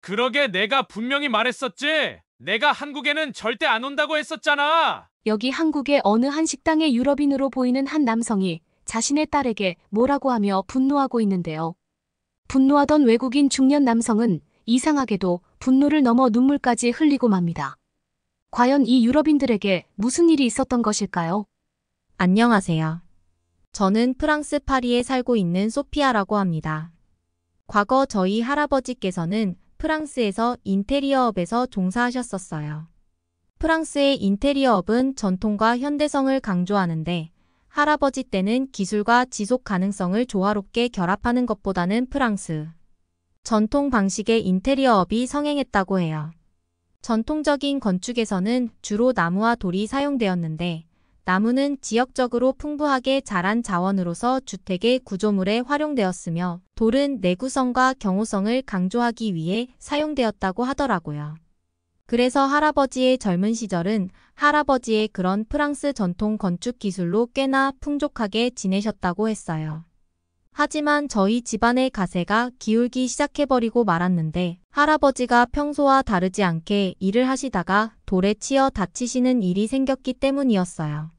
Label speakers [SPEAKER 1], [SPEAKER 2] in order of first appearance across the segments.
[SPEAKER 1] 그러게 내가 분명히 말했었지. 내가 한국에는 절대 안 온다고 했었잖아.
[SPEAKER 2] 여기 한국의 어느 한 식당의 유럽인으로 보이는 한 남성이 자신의 딸에게 뭐라고 하며 분노하고 있는데요. 분노하던 외국인 중년 남성은 이상하게도 분노를 넘어 눈물까지 흘리고 맙니다. 과연 이 유럽인들에게 무슨 일이 있었던 것일까요?
[SPEAKER 3] 안녕하세요. 저는 프랑스 파리에 살고 있는 소피아라고 합니다. 과거 저희 할아버지께서는 프랑스에서 인테리어업에서 종사하셨었어요. 프랑스의 인테리어업은 전통과 현대성을 강조하는데 할아버지 때는 기술과 지속 가능성을 조화롭게 결합하는 것보다는 프랑스 전통 방식의 인테리어업이 성행했다고 해요. 전통적인 건축에서는 주로 나무와 돌이 사용되었는데 나무는 지역적으로 풍부하게 자란 자원으로서 주택의 구조물에 활용되었으며 돌은 내구성과 경호성을 강조하기 위해 사용되었다고 하더라고요. 그래서 할아버지의 젊은 시절은 할아버지의 그런 프랑스 전통 건축 기술로 꽤나 풍족하게 지내셨다고 했어요. 하지만 저희 집안의 가세가 기울기 시작해버리고 말았는데 할아버지가 평소와 다르지 않게 일을 하시다가 돌에 치여 다치시는 일이 생겼기 때문이었어요.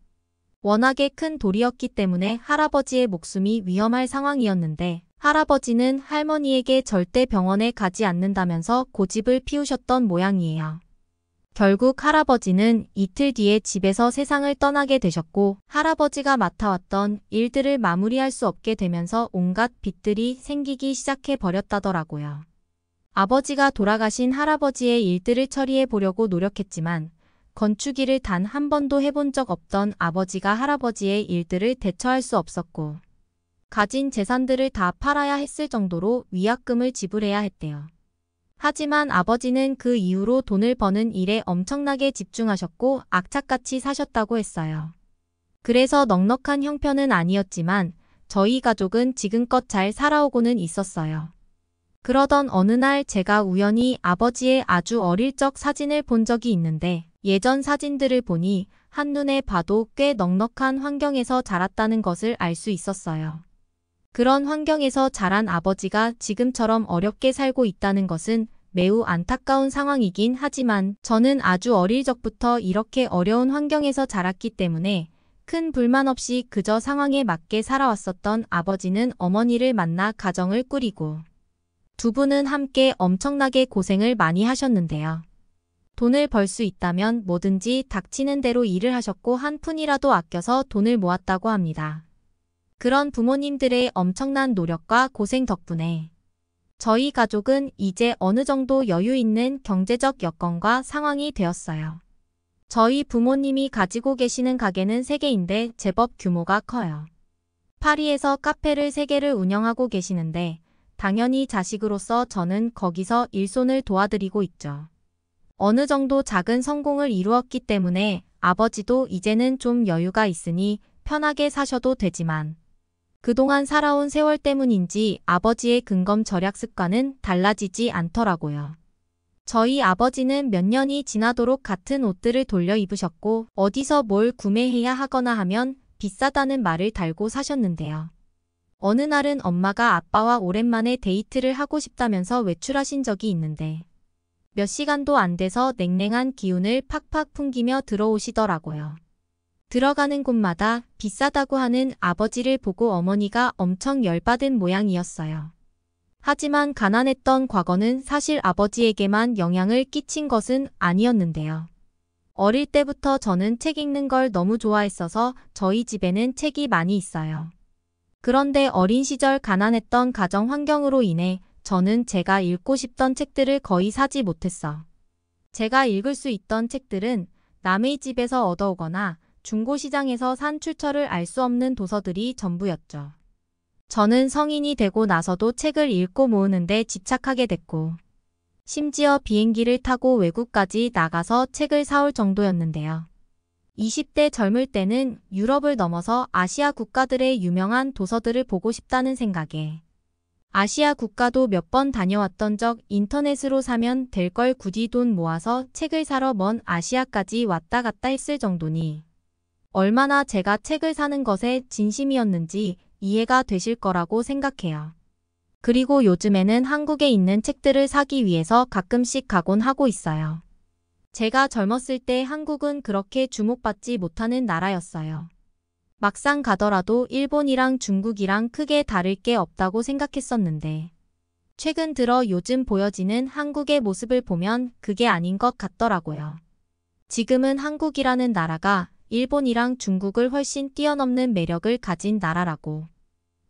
[SPEAKER 3] 워낙에 큰 돌이었기 때문에 할아버지의 목숨이 위험할 상황이었는데 할아버지는 할머니에게 절대 병원에 가지 않는다면서 고집을 피우셨던 모양이에요. 결국 할아버지는 이틀 뒤에 집에서 세상을 떠나게 되셨고 할아버지가 맡아왔던 일들을 마무리할 수 없게 되면서 온갖 빚들이 생기기 시작해 버렸다더라고요. 아버지가 돌아가신 할아버지의 일들을 처리해 보려고 노력했지만 건축 일을 단 한 번도 해본 적 없던 아버지가 할아버지의 일들을 대처할 수 없었고 가진 재산들을 다 팔아야 했을 정도로 위약금을 지불해야 했대요. 하지만 아버지는 그 이후로 돈을 버는 일에 엄청나게 집중하셨고 악착같이 사셨다고 했어요. 그래서 넉넉한 형편은 아니었지만 저희 가족은 지금껏 잘 살아오고는 있었어요. 그러던 어느 날 제가 우연히 아버지의 아주 어릴 적 사진을 본 적이 있는데 예전 사진들을 보니 한눈에 봐도 꽤 넉넉한 환경에서 자랐다는 것을 알 수 있었어요. 그런 환경에서 자란 아버지가 지금처럼 어렵게 살고 있다는 것은 매우 안타까운 상황이긴 하지만 저는 아주 어릴 적부터 이렇게 어려운 환경에서 자랐기 때문에 큰 불만 없이 그저 상황에 맞게 살아왔었던 아버지는 어머니를 만나 가정을 꾸리고 두 분은 함께 엄청나게 고생을 많이 하셨는데요. 돈을 벌 수 있다면 뭐든지 닥치는 대로 일을 하셨고 한 푼이라도 아껴서 돈을 모았다고 합니다. 그런 부모님들의 엄청난 노력과 고생 덕분에 저희 가족은 이제 어느 정도 여유 있는 경제적 여건과 상황이 되었어요. 저희 부모님이 가지고 계시는 가게는 3개인데 제법 규모가 커요. 파리에서 카페를 3개를 운영하고 계시는데 당연히 자식으로서 저는 거기서 일손을 도와드리고 있죠. 어느 정도 작은 성공을 이루었기 때문에 아버지도 이제는 좀 여유가 있으니 편하게 사셔도 되지만 그동안 살아온 세월 때문인지 아버지의 근검 절약 습관은 달라지지 않더라고요. 저희 아버지는 몇 년이 지나도록 같은 옷들을 돌려 입으셨고 어디서 뭘 구매해야 하거나 하면 비싸다는 말을 달고 사셨는데요. 어느 날은 엄마가 아빠와 오랜만에 데이트를 하고 싶다면서 외출하신 적이 있는데 몇 시간도 안 돼서 냉랭한 기운을 팍팍 풍기며 들어오시더라고요. 들어가는 곳마다 비싸다고 하는 아버지를 보고 어머니가 엄청 열받은 모양이었어요. 하지만 가난했던 과거는 사실 아버지에게만 영향을 끼친 것은 아니었는데요. 어릴 때부터 저는 책 읽는 걸 너무 좋아했어서 저희 집에는 책이 많이 있어요. 그런데 어린 시절 가난했던 가정 환경으로 인해 저는 제가 읽고 싶던 책들을 거의 사지 못했어. 제가 읽을 수 있던 책들은 남의 집에서 얻어오거나 중고시장에서 산 출처를 알 수 없는 도서들이 전부였죠. 저는 성인이 되고 나서도 책을 읽고 모으는데 집착하게 됐고 심지어 비행기를 타고 외국까지 나가서 책을 사올 정도였는데요. 20대 젊을 때는 유럽을 넘어서 아시아 국가들의 유명한 도서들을 보고 싶다는 생각에 아시아 국가도 몇 번 다녀왔던 적 인터넷으로 사면 될 걸 굳이 돈 모아서 책을 사러 먼 아시아까지 왔다 갔다 했을 정도니 얼마나 제가 책을 사는 것에 진심이었는지 이해가 되실 거라고 생각해요. 그리고 요즘에는 한국에 있는 책들을 사기 위해서 가끔씩 가곤 하고 있어요. 제가 젊었을 때 한국은 그렇게 주목받지 못하는 나라였어요. 막상 가더라도 일본이랑 중국이랑 크게 다를 게 없다고 생각했었는데 최근 들어 요즘 보여지는 한국의 모습을 보면 그게 아닌 것 같더라고요. 지금은 한국이라는 나라가 일본이랑 중국을 훨씬 뛰어넘는 매력을 가진 나라라고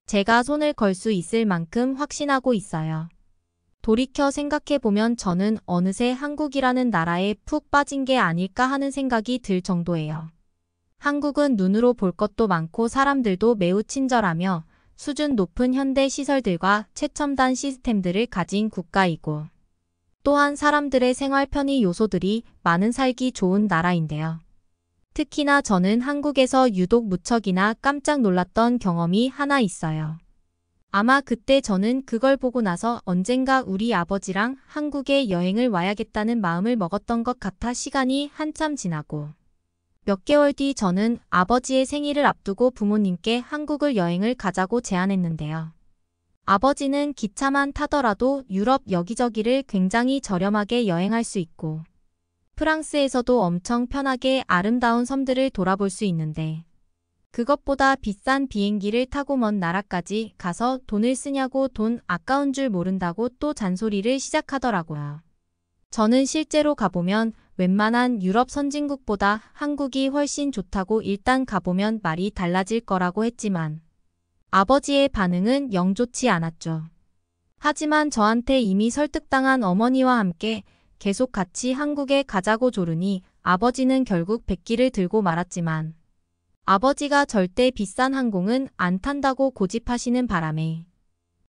[SPEAKER 3] 제가 손을 걸 수 있을 만큼 확신하고 있어요. 돌이켜 생각해보면 저는 어느새 한국이라는 나라에 푹 빠진 게 아닐까 하는 생각이 들 정도예요. 한국은 눈으로 볼 것도 많고 사람들도 매우 친절하며 수준 높은 현대 시설들과 최첨단 시스템들을 가진 국가이고 또한 사람들의 생활 편의 요소들이 많은 살기 좋은 나라인데요. 특히나 저는 한국에서 유독 무척이나 깜짝 놀랐던 경험이 하나 있어요. 아마 그때 저는 그걸 보고 나서 언젠가 우리 아버지랑 한국에 여행을 와야겠다는 마음을 먹었던 것 같아 시간이 한참 지나고 몇 개월 뒤 저는 아버지의 생일을 앞두고 부모님께 한국을 여행을 가자고 제안했는데요. 아버지는 기차만 타더라도 유럽 여기저기를 굉장히 저렴하게 여행할 수 있고 프랑스에서도 엄청 편하게 아름다운 섬들을 돌아볼 수 있는데 그것보다 비싼 비행기를 타고 먼 나라까지 가서 돈을 쓰냐고 돈 아까운 줄 모른다고 또 잔소리를 시작하더라고요. 저는 실제로 가보면 웬만한 유럽 선진국보다 한국이 훨씬 좋다고 일단 가보면 말이 달라질 거라고 했지만 아버지의 반응은 영 좋지 않았죠. 하지만 저한테 이미 설득당한 어머니와 함께 계속 같이 한국에 가자고 조르니 아버지는 결국 백기를 들고 말았지만 아버지가 절대 비싼 항공은 안 탄다고 고집하시는 바람에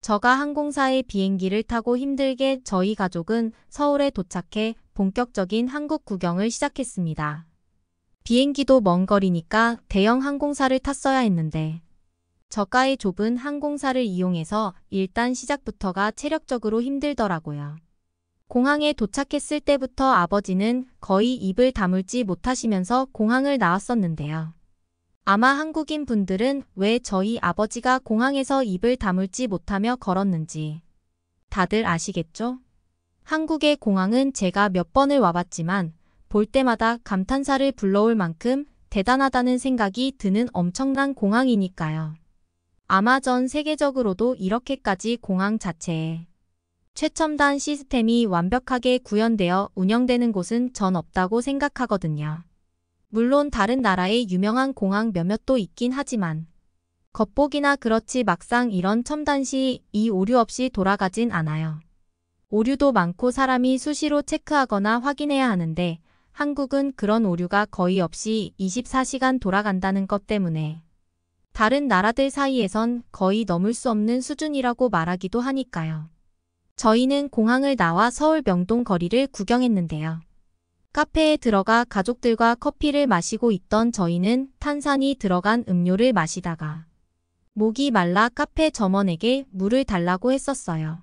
[SPEAKER 3] 저가 항공사의 비행기를 타고 힘들게 저희 가족은 서울에 도착해 본격적인 한국 구경을 시작했습니다. 비행기도 먼 거리니까 대형 항공사를 탔어야 했는데 저가의 좁은 항공사를 이용해서 일단 시작부터가 체력적으로 힘들더라고요. 공항에 도착했을 때부터 아버지는 거의 입을 다물지 못하시면서 공항을 나왔었는데요. 아마 한국인 분들은 왜 저희 아버지가 공항에서 입을 다물지 못하며 걸었는지 다들 아시겠죠? 한국의 공항은 제가 몇 번을 와봤지만 볼 때마다 감탄사를 불러올 만큼 대단하다는 생각이 드는 엄청난 공항이니까요. 아마 전 세계적으로도 이렇게까지 공항 자체에 최첨단 시스템이 완벽하게 구현되어 운영되는 곳은 전 없다고 생각하거든요. 물론 다른 나라의 유명한 공항 몇몇도 있긴 하지만 겉보기나 그렇지 막상 이런 첨단시 이 오류 없이 돌아가진 않아요. 오류도 많고 사람이 수시로 체크하거나 확인해야 하는데 한국은 그런 오류가 거의 없이 24시간 돌아간다는 것 때문에 다른 나라들 사이에선 거의 넘을 수 없는 수준이라고 말하기도 하니까요. 저희는 공항을 나와 서울 명동 거리를 구경했는데요. 카페에 들어가 가족들과 커피를 마시고 있던 저희는 탄산이 들어간 음료를 마시다가 목이 말라 카페 점원에게 물을 달라고 했었어요.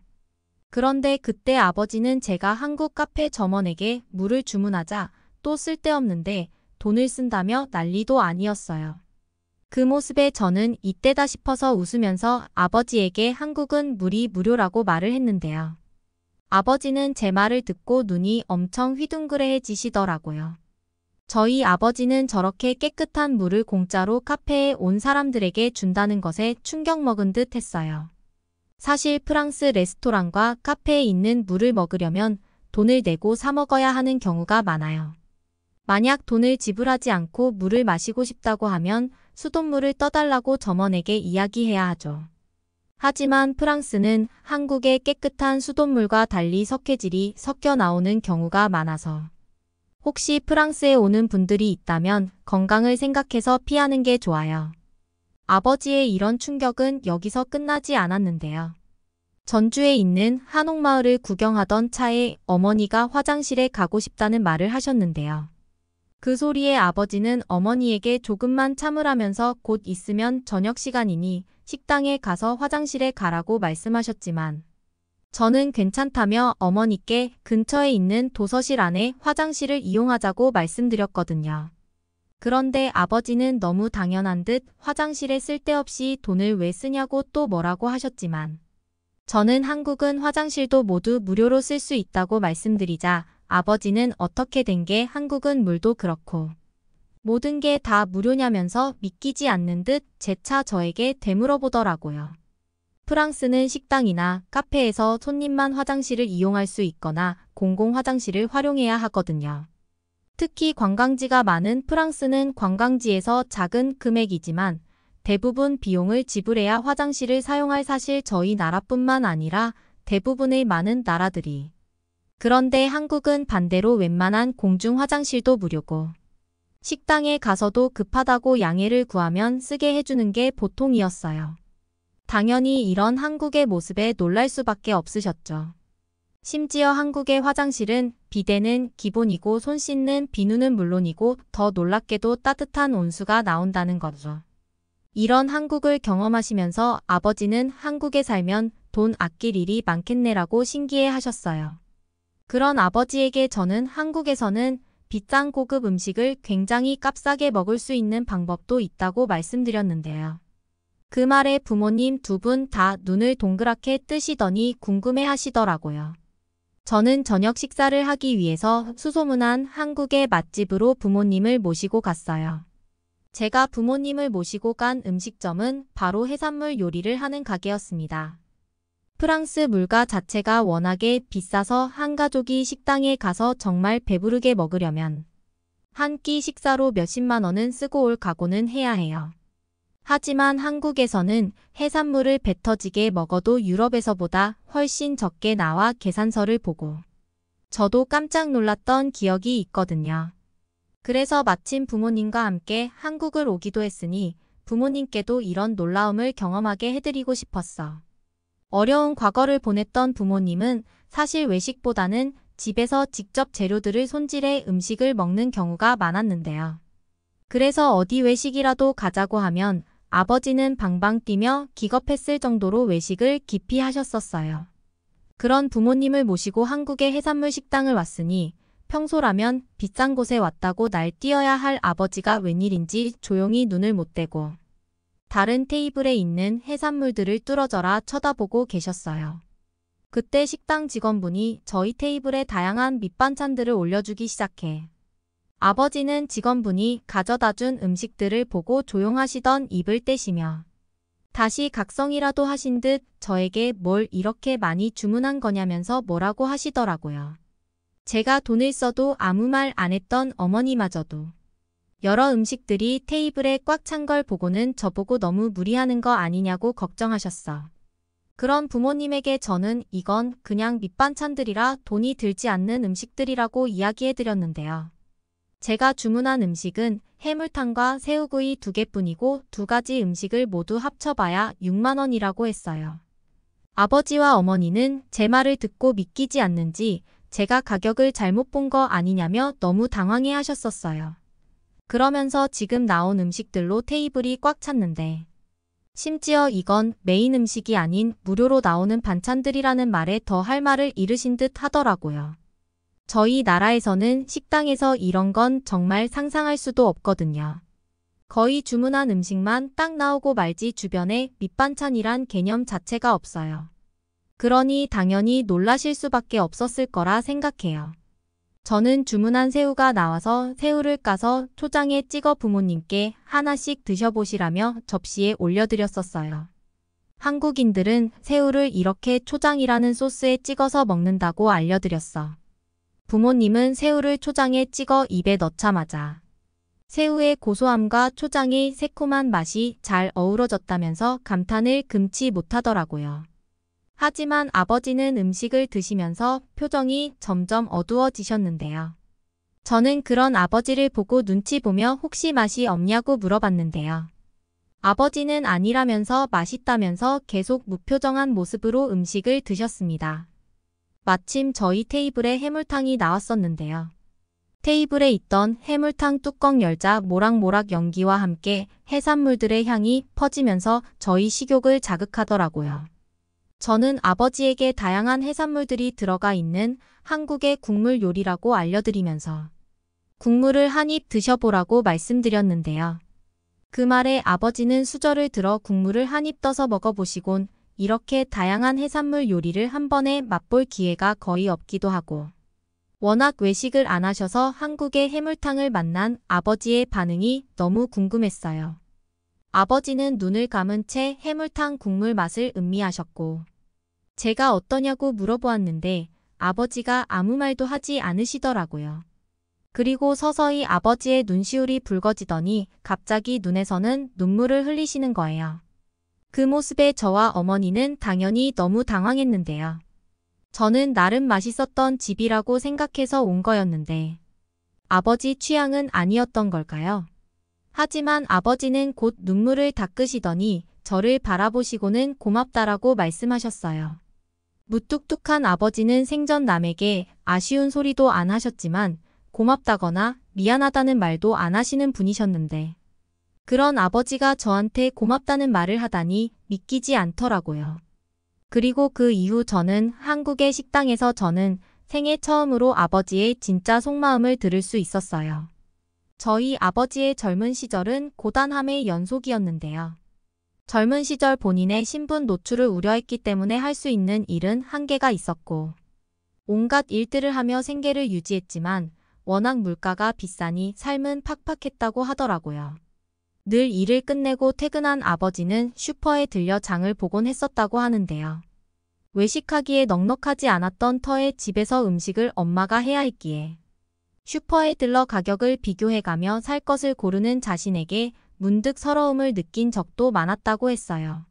[SPEAKER 3] 그런데 그때 아버지는 제가 한국 카페 점원에게 물을 주문하자 또 쓸데없는데 돈을 쓴다며 난리도 아니었어요. 그 모습에 저는 이때다 싶어서 웃으면서 아버지에게 한국은 물이 무료라고 말을 했는데요. 아버지는 제 말을 듣고 눈이 엄청 휘둥그레해지시더라고요. 저희 아버지는 저렇게 깨끗한 물을 공짜로 카페에 온 사람들에게 준다는 것에 충격 먹은 듯 했어요. 사실 프랑스 레스토랑과 카페에 있는 물을 먹으려면 돈을 내고 사 먹어야 하는 경우가 많아요. 만약 돈을 지불하지 않고 물을 마시고 싶다고 하면 수돗물을 떠달라고 점원에게 이야기해야 하죠. 하지만 프랑스는 한국의 깨끗한 수돗물과 달리 석회질이 섞여 나오는 경우가 많아서 혹시 프랑스에 오는 분들이 있다면 건강을 생각해서 피하는 게 좋아요. 아버지의 이런 충격은 여기서 끝나지 않았는데요. 전주에 있는 한옥마을을 구경하던 차에 어머니가 화장실에 가고 싶다는 말을 하셨는데요. 그 소리에 아버지는 어머니에게 조금만 참으라면서 곧 있으면 저녁 시간이니 식당에 가서 화장실에 가라고 말씀하셨지만 저는 괜찮다며 어머니께 근처에 있는 도서실 안에 화장실을 이용하자고 말씀드렸거든요. 그런데 아버지는 너무 당연한 듯 화장실에 쓸데없이 돈을 왜 쓰냐고 또 뭐라고 하셨지만 저는 한국은 화장실도 모두 무료로 쓸 수 있다고 말씀드리자 아버지는 어떻게 된 게 한국은 물도 그렇고 모든 게 다 무료냐면서 믿기지 않는 듯 재차 저에게 되물어보더라고요. 프랑스는 식당이나 카페에서 손님만 화장실을 이용할 수 있거나 공공 화장실을 활용해야 하거든요. 특히 관광지가 많은 프랑스는 관광지에서 작은 금액이지만 대부분 비용을 지불해야 화장실을 사용할 사실 저희 나라뿐만 아니라 대부분의 많은 나라들이. 그런데 한국은 반대로 웬만한 공중 화장실도 무료고 식당에 가서도 급하다고 양해를 구하면 쓰게 해주는 게 보통이었어요. 당연히 이런 한국의 모습에 놀랄 수밖에 없으셨죠. 심지어 한국의 화장실은 비데는 기본이고 손 씻는 비누는 물론이고 더 놀랍게도 따뜻한 온수가 나온다는 거죠. 이런 한국을 경험하시면서 아버지는 한국에 살면 돈 아낄 일이 많겠네라고 신기해 하셨어요. 그런 아버지에게 저는 한국에서는 비싼 고급 음식을 굉장히 값싸게 먹을 수 있는 방법도 있다고 말씀드렸는데요. 그 말에 부모님 두 분 다 눈을 동그랗게 뜨시더니 궁금해 하시더라고요. 저는 저녁 식사를 하기 위해서 수소문한 한국의 맛집으로 부모님을 모시고 갔어요. 제가 부모님을 모시고 간 음식점은 바로 해산물 요리를 하는 가게였습니다. 프랑스 물가 자체가 워낙에 비싸서 한 가족이 식당에 가서 정말 배부르게 먹으려면 한 끼 식사로 몇십만 원은 쓰고 올 각오는 해야 해요. 하지만 한국에서는 해산물을 배 터지게 먹어도 유럽에서보다 훨씬 적게 나와 계산서를 보고 저도 깜짝 놀랐던 기억이 있거든요. 그래서 마침 부모님과 함께 한국을 오기도 했으니 부모님께도 이런 놀라움을 경험하게 해드리고 싶었어. 어려운 과거를 보냈던 부모님은 사실 외식보다는 집에서 직접 재료들을 손질해 음식을 먹는 경우가 많았는데요. 그래서 어디 외식이라도 가자고 하면 아버지는 방방 뛰며 기겁했을 정도로 외식을 기피 하셨었어요. 그런 부모님을 모시고 한국의 해산물 식당을 왔으니 평소라면 비싼 곳에 왔다고 날뛰어야 할 아버지가 웬일인지 조용히 눈을 못 떼고 다른 테이블에 있는 해산물들을 뚫어져라 쳐다보고 계셨어요. 그때 식당 직원분이 저희 테이블에 다양한 밑반찬들을 올려주기 시작해 아버지는 직원분이 가져다준 음식들을 보고 조용하시던 입을 떼시며 다시 각성이라도 하신 듯 저에게 뭘 이렇게 많이 주문한 거냐면서 뭐라고 하시더라고요. 제가 돈을 써도 아무 말 안 했던 어머니마저도 여러 음식들이 테이블에 꽉 찬 걸 보고는 저보고 너무 무리하는 거 아니냐고 걱정하셨어. 그런 부모님에게 저는 이건 그냥 밑반찬들이라 돈이 들지 않는 음식들이라고 이야기해드렸는데요. 제가 주문한 음식은 해물탕과 새우구이 2개뿐이고 2가지 음식을 모두 합쳐봐야 6만 원이라고 했어요. 아버지와 어머니는 제 말을 듣고 믿기지 않는지 제가 가격을 잘못 본 거 아니냐며 너무 당황해 하셨었어요. 그러면서 지금 나온 음식들로 테이블이 꽉 찼는데 심지어 이건 메인 음식이 아닌 무료로 나오는 반찬들이라는 말에 더 할 말을 잃으신 듯 하더라고요. 저희 나라에서는 식당에서 이런 건 정말 상상할 수도 없거든요. 거의 주문한 음식만 딱 나오고 말지 주변에 밑반찬이란 개념 자체가 없어요. 그러니 당연히 놀라실 수밖에 없었을 거라 생각해요. 저는 주문한 새우가 나와서 새우를 까서 초장에 찍어 부모님께 하나씩 드셔보시라며 접시에 올려드렸었어요. 한국인들은 새우를 이렇게 초장이라는 소스에 찍어서 먹는다고 알려드렸어. 부모님은 새우를 초장에 찍어 입에 넣자마자 새우의 고소함과 초장의 새콤한 맛이 잘 어우러졌다면서 감탄을 금치 못하더라고요. 하지만 아버지는 음식을 드시면서 표정이 점점 어두워지셨는데요. 저는 그런 아버지를 보고 눈치 보며 혹시 맛이 없냐고 물어봤는데요. 아버지는 아니라면서 맛있다면서 계속 무표정한 모습으로 음식을 드셨습니다. 마침 저희 테이블에 해물탕이 나왔었는데요. 테이블에 있던 해물탕 뚜껑 열자 모락모락 연기와 함께 해산물들의 향이 퍼지면서 저희 식욕을 자극하더라고요. 저는 아버지에게 다양한 해산물들이 들어가 있는 한국의 국물 요리라고 알려드리면서 국물을 한 입 드셔보라고 말씀드렸는데요. 그 말에 아버지는 수저를 들어 국물을 한 입 떠서 먹어보시곤 이렇게 다양한 해산물 요리를 한 번에 맛볼 기회가 거의 없기도 하고 워낙 외식을 안 하셔서 한국의 해물탕을 만난 아버지의 반응이 너무 궁금했어요. 아버지는 눈을 감은 채 해물탕 국물 맛을 음미하셨고 제가 어떠냐고 물어보았는데 아버지가 아무 말도 하지 않으시더라고요. 그리고 서서히 아버지의 눈시울이 붉어지더니 갑자기 눈에서는 눈물을 흘리시는 거예요. 그 모습에 저와 어머니는 당연히 너무 당황했는데요. 저는 나름 맛있었던 집이라고 생각해서 온 거였는데 아버지 취향은 아니었던 걸까요? 하지만 아버지는 곧 눈물을 닦으시더니 저를 바라보시고는 고맙다라고 말씀하셨어요. 무뚝뚝한 아버지는 생전 남에게 아쉬운 소리도 안 하셨지만 고맙다거나 미안하다는 말도 안 하시는 분이셨는데 그런 아버지가 저한테 고맙다는 말을 하다니 믿기지 않더라고요. 그리고 그 이후 저는 한국의 식당에서 저는 생애 처음으로 아버지의 진짜 속마음을 들을 수 있었어요. 저희 아버지의 젊은 시절은 고단함의 연속이었는데요. 젊은 시절 본인의 신분 노출을 우려했기 때문에 할 수 있는 일은 한계가 있었고 온갖 일들을 하며 생계를 유지했지만 워낙 물가가 비싸니 삶은 팍팍했다고 하더라고요. 늘 일을 끝내고 퇴근한 아버지는 슈퍼에 들려 장을 보곤 했었다고 하는데요. 외식하기에 넉넉하지 않았던 터에 집에서 음식을 엄마가 해야 했기에 슈퍼에 들러 가격을 비교해가며 살 것을 고르는 자신에게 문득 서러움을 느낀 적도 많았다고 했어요.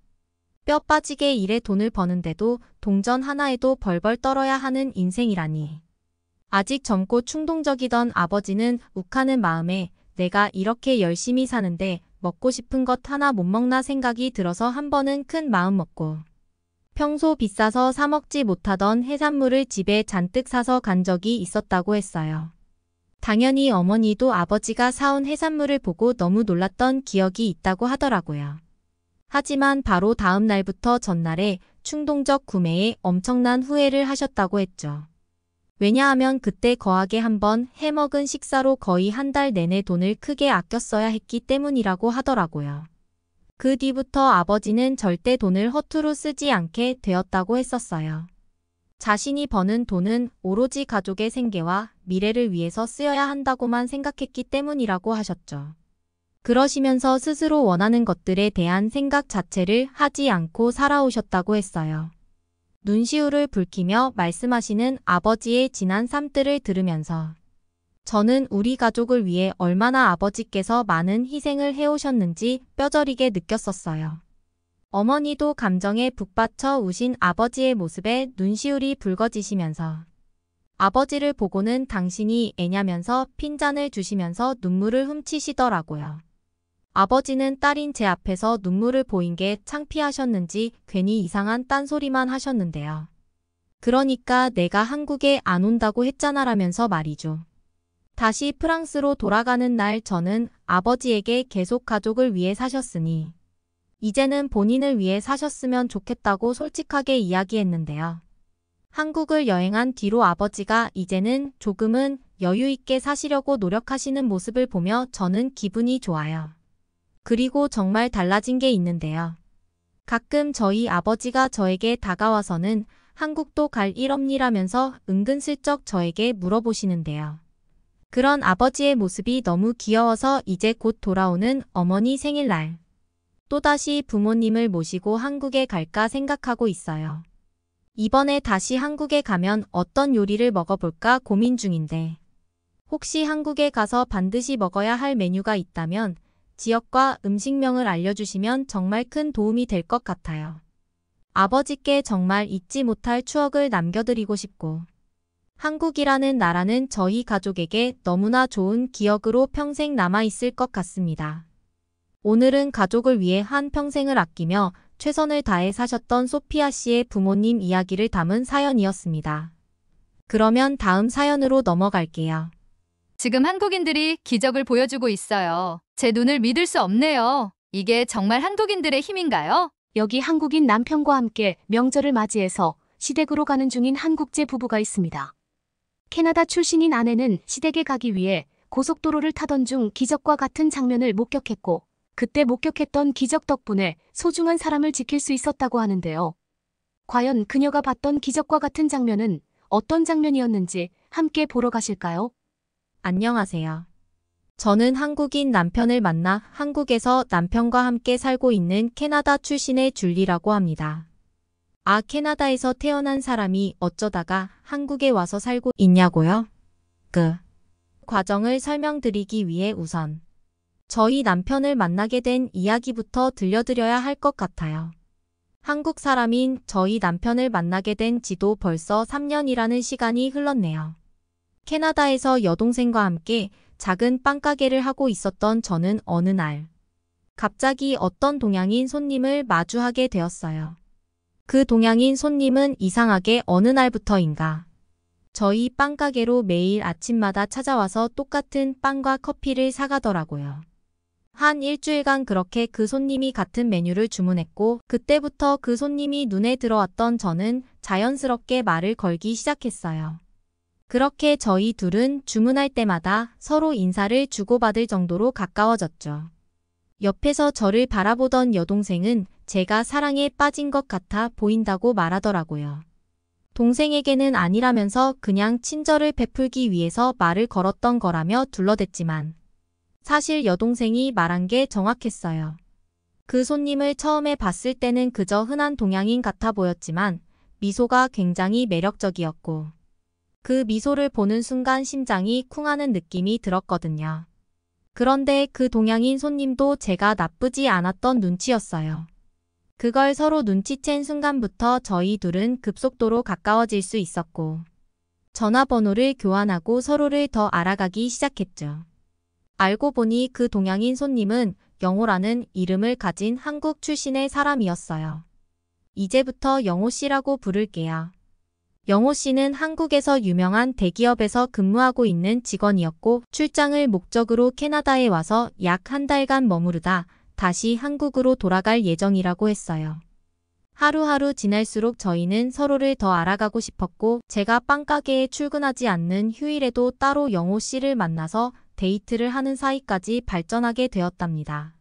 [SPEAKER 3] 뼈 빠지게 일해 돈을 버는데도 동전 하나에도 벌벌 떨어야 하는 인생이라니. 아직 젊고 충동적이던 아버지는 욱하는 마음에 내가 이렇게 열심히 사는데 먹고 싶은 것 하나 못 먹나 생각이 들어서 한 번은 큰 마음 먹고 평소 비싸서 사 먹지 못하던 해산물을 집에 잔뜩 사서 간 적이 있었다고 했어요. 당연히 어머니도 아버지가 사온 해산물을 보고 너무 놀랐던 기억이 있다고 하더라고요. 하지만 바로 다음 날부터 전날에 충동적 구매에 엄청난 후회를 하셨다고 했죠. 왜냐하면 그때 거하게 한번 해먹은 식사로 거의 한 달 내내 돈을 크게 아껴 써야 했기 때문이라고 하더라고요. 그 뒤부터 아버지는 절대 돈을 허투루 쓰지 않게 되었다고 했었어요. 자신이 버는 돈은 오로지 가족의 생계와 미래를 위해서 쓰여야 한다고만 생각했기 때문이라고 하셨죠. 그러시면서 스스로 원하는 것들에 대한 생각 자체를 하지 않고 살아오셨다고 했어요. 눈시울을 붉히며 말씀하시는 아버지의 지난 삶들을 들으면서 저는 우리 가족을 위해 얼마나 아버지께서 많은 희생을 해오셨는지 뼈저리게 느꼈었어요. 어머니도 감정에 북받쳐 우신 아버지의 모습에 눈시울이 붉어지시면서 아버지를 보고는 당신이 애냐면서 핀잔을 주시면서 눈물을 훔치시더라고요. 아버지는 딸인 제 앞에서 눈물을 보인 게 창피하셨는지 괜히 이상한 딴소리만 하셨는데요. 그러니까 내가 한국에 안 온다고 했잖아라면서 말이죠. 다시 프랑스로 돌아가는 날 저는 아버지에게 계속 가족을 위해 사셨으니 이제는 본인을 위해 사셨으면 좋겠다고 솔직하게 이야기했는데요. 한국을 여행한 뒤로 아버지가 이제는 조금은 여유 있게 사시려고 노력하시는 모습을 보며 저는 기분이 좋아요. 그리고 정말 달라진 게 있는데요. 가끔 저희 아버지가 저에게 다가와서는 한국도 갈 일 없니라면서 은근슬쩍 저에게 물어보시는데요. 그런 아버지의 모습이 너무 귀여워서 이제 곧 돌아오는 어머니 생일날 또다시 부모님을 모시고 한국에 갈까 생각하고 있어요. 이번에 다시 한국에 가면 어떤 요리를 먹어볼까 고민 중인데 혹시 한국에 가서 반드시 먹어야 할 메뉴가 있다면 지역과 음식명을 알려주시면 정말 큰 도움이 될 것 같아요. 아버지께 정말 잊지 못할 추억을 남겨드리고 싶고 한국이라는 나라는 저희 가족에게 너무나 좋은 기억으로 평생 남아있을 것 같습니다. 오늘은 가족을 위해 한 평생을 아끼며 최선을 다해 사셨던 소피아 씨의 부모님 이야기를 담은 사연이었습니다. 그러면 다음 사연으로 넘어갈게요.
[SPEAKER 4] 지금 한국인들이 기적을 보여주고 있어요. 제 눈을 믿을 수 없네요. 이게 정말 한국인들의 힘인가요?
[SPEAKER 2] 여기 한국인 남편과 함께 명절을 맞이해서 시댁으로 가는 중인 한국제 부부가 있습니다. 캐나다 출신인 아내는 시댁에 가기 위해 고속도로를 타던 중 기적과 같은 장면을 목격했고 그때 목격했던 기적 덕분에 소중한 사람을 지킬 수 있었다고 하는데요. 과연 그녀가 봤던 기적과 같은 장면은 어떤 장면이었는지 함께 보러 가실까요?
[SPEAKER 3] 안녕하세요. 저는 한국인 남편을 만나 한국에서 남편과 함께 살고 있는 캐나다 출신의 줄리라고 합니다. 캐나다에서 태어난 사람이 어쩌다가 한국에 와서 살고 있냐고요? 그 과정을 설명드리기 위해 우선 저희 남편을 만나게 된 이야기부터 들려드려야 할 것 같아요. 한국 사람인 저희 남편을 만나게 된 지도 벌써 3년이라는 시간이 흘렀네요. 캐나다에서 여동생과 함께 작은 빵가게를 하고 있었던 저는 어느 날 갑자기 어떤 동양인 손님을 마주하게 되었어요. 그 동양인 손님은 이상하게 어느 날부터인가 저희 빵가게로 매일 아침마다 찾아와서 똑같은 빵과 커피를 사가더라고요. 한 일주일간 그렇게 그 손님이 같은 메뉴를 주문했고 그때부터 그 손님이 눈에 들어왔던 저는 자연스럽게 말을 걸기 시작했어요. 그렇게 저희 둘은 주문할 때마다 서로 인사를 주고받을 정도로 가까워졌죠. 옆에서 저를 바라보던 여동생은 제가 사랑에 빠진 것 같아 보인다고 말하더라고요. 동생에게는 아니라면서 그냥 친절을 베풀기 위해서 말을 걸었던 거라며 둘러댔지만 사실 여동생이 말한 게 정확했어요. 그 손님을 처음에 봤을 때는 그저 흔한 동양인 같아 보였지만 미소가 굉장히 매력적이었고 그 미소를 보는 순간 심장이 쿵하는 느낌이 들었거든요. 그런데 그 동양인 손님도 제가 나쁘지 않았던 눈치였어요. 그걸 서로 눈치챈 순간부터 저희 둘은 급속도로 가까워질 수 있었고 전화번호를 교환하고 서로를 더 알아가기 시작했죠. 알고 보니 그 동양인 손님은 영호라는 이름을 가진 한국 출신의 사람이었어요. 이제부터 영호 씨라고 부를게요. 영호 씨는 한국에서 유명한 대기업에서 근무하고 있는 직원이었고 출장을 목적으로 캐나다에 와서 약 한 달간 머무르다 다시 한국으로 돌아갈 예정이라고 했어요. 하루하루 지날수록 저희는 서로를 더 알아가고 싶었고 제가 빵가게에 출근하지 않는 휴일에도 따로 영호 씨를 만나서 데이트를 하는 사이까지 발전하게 되었답니다.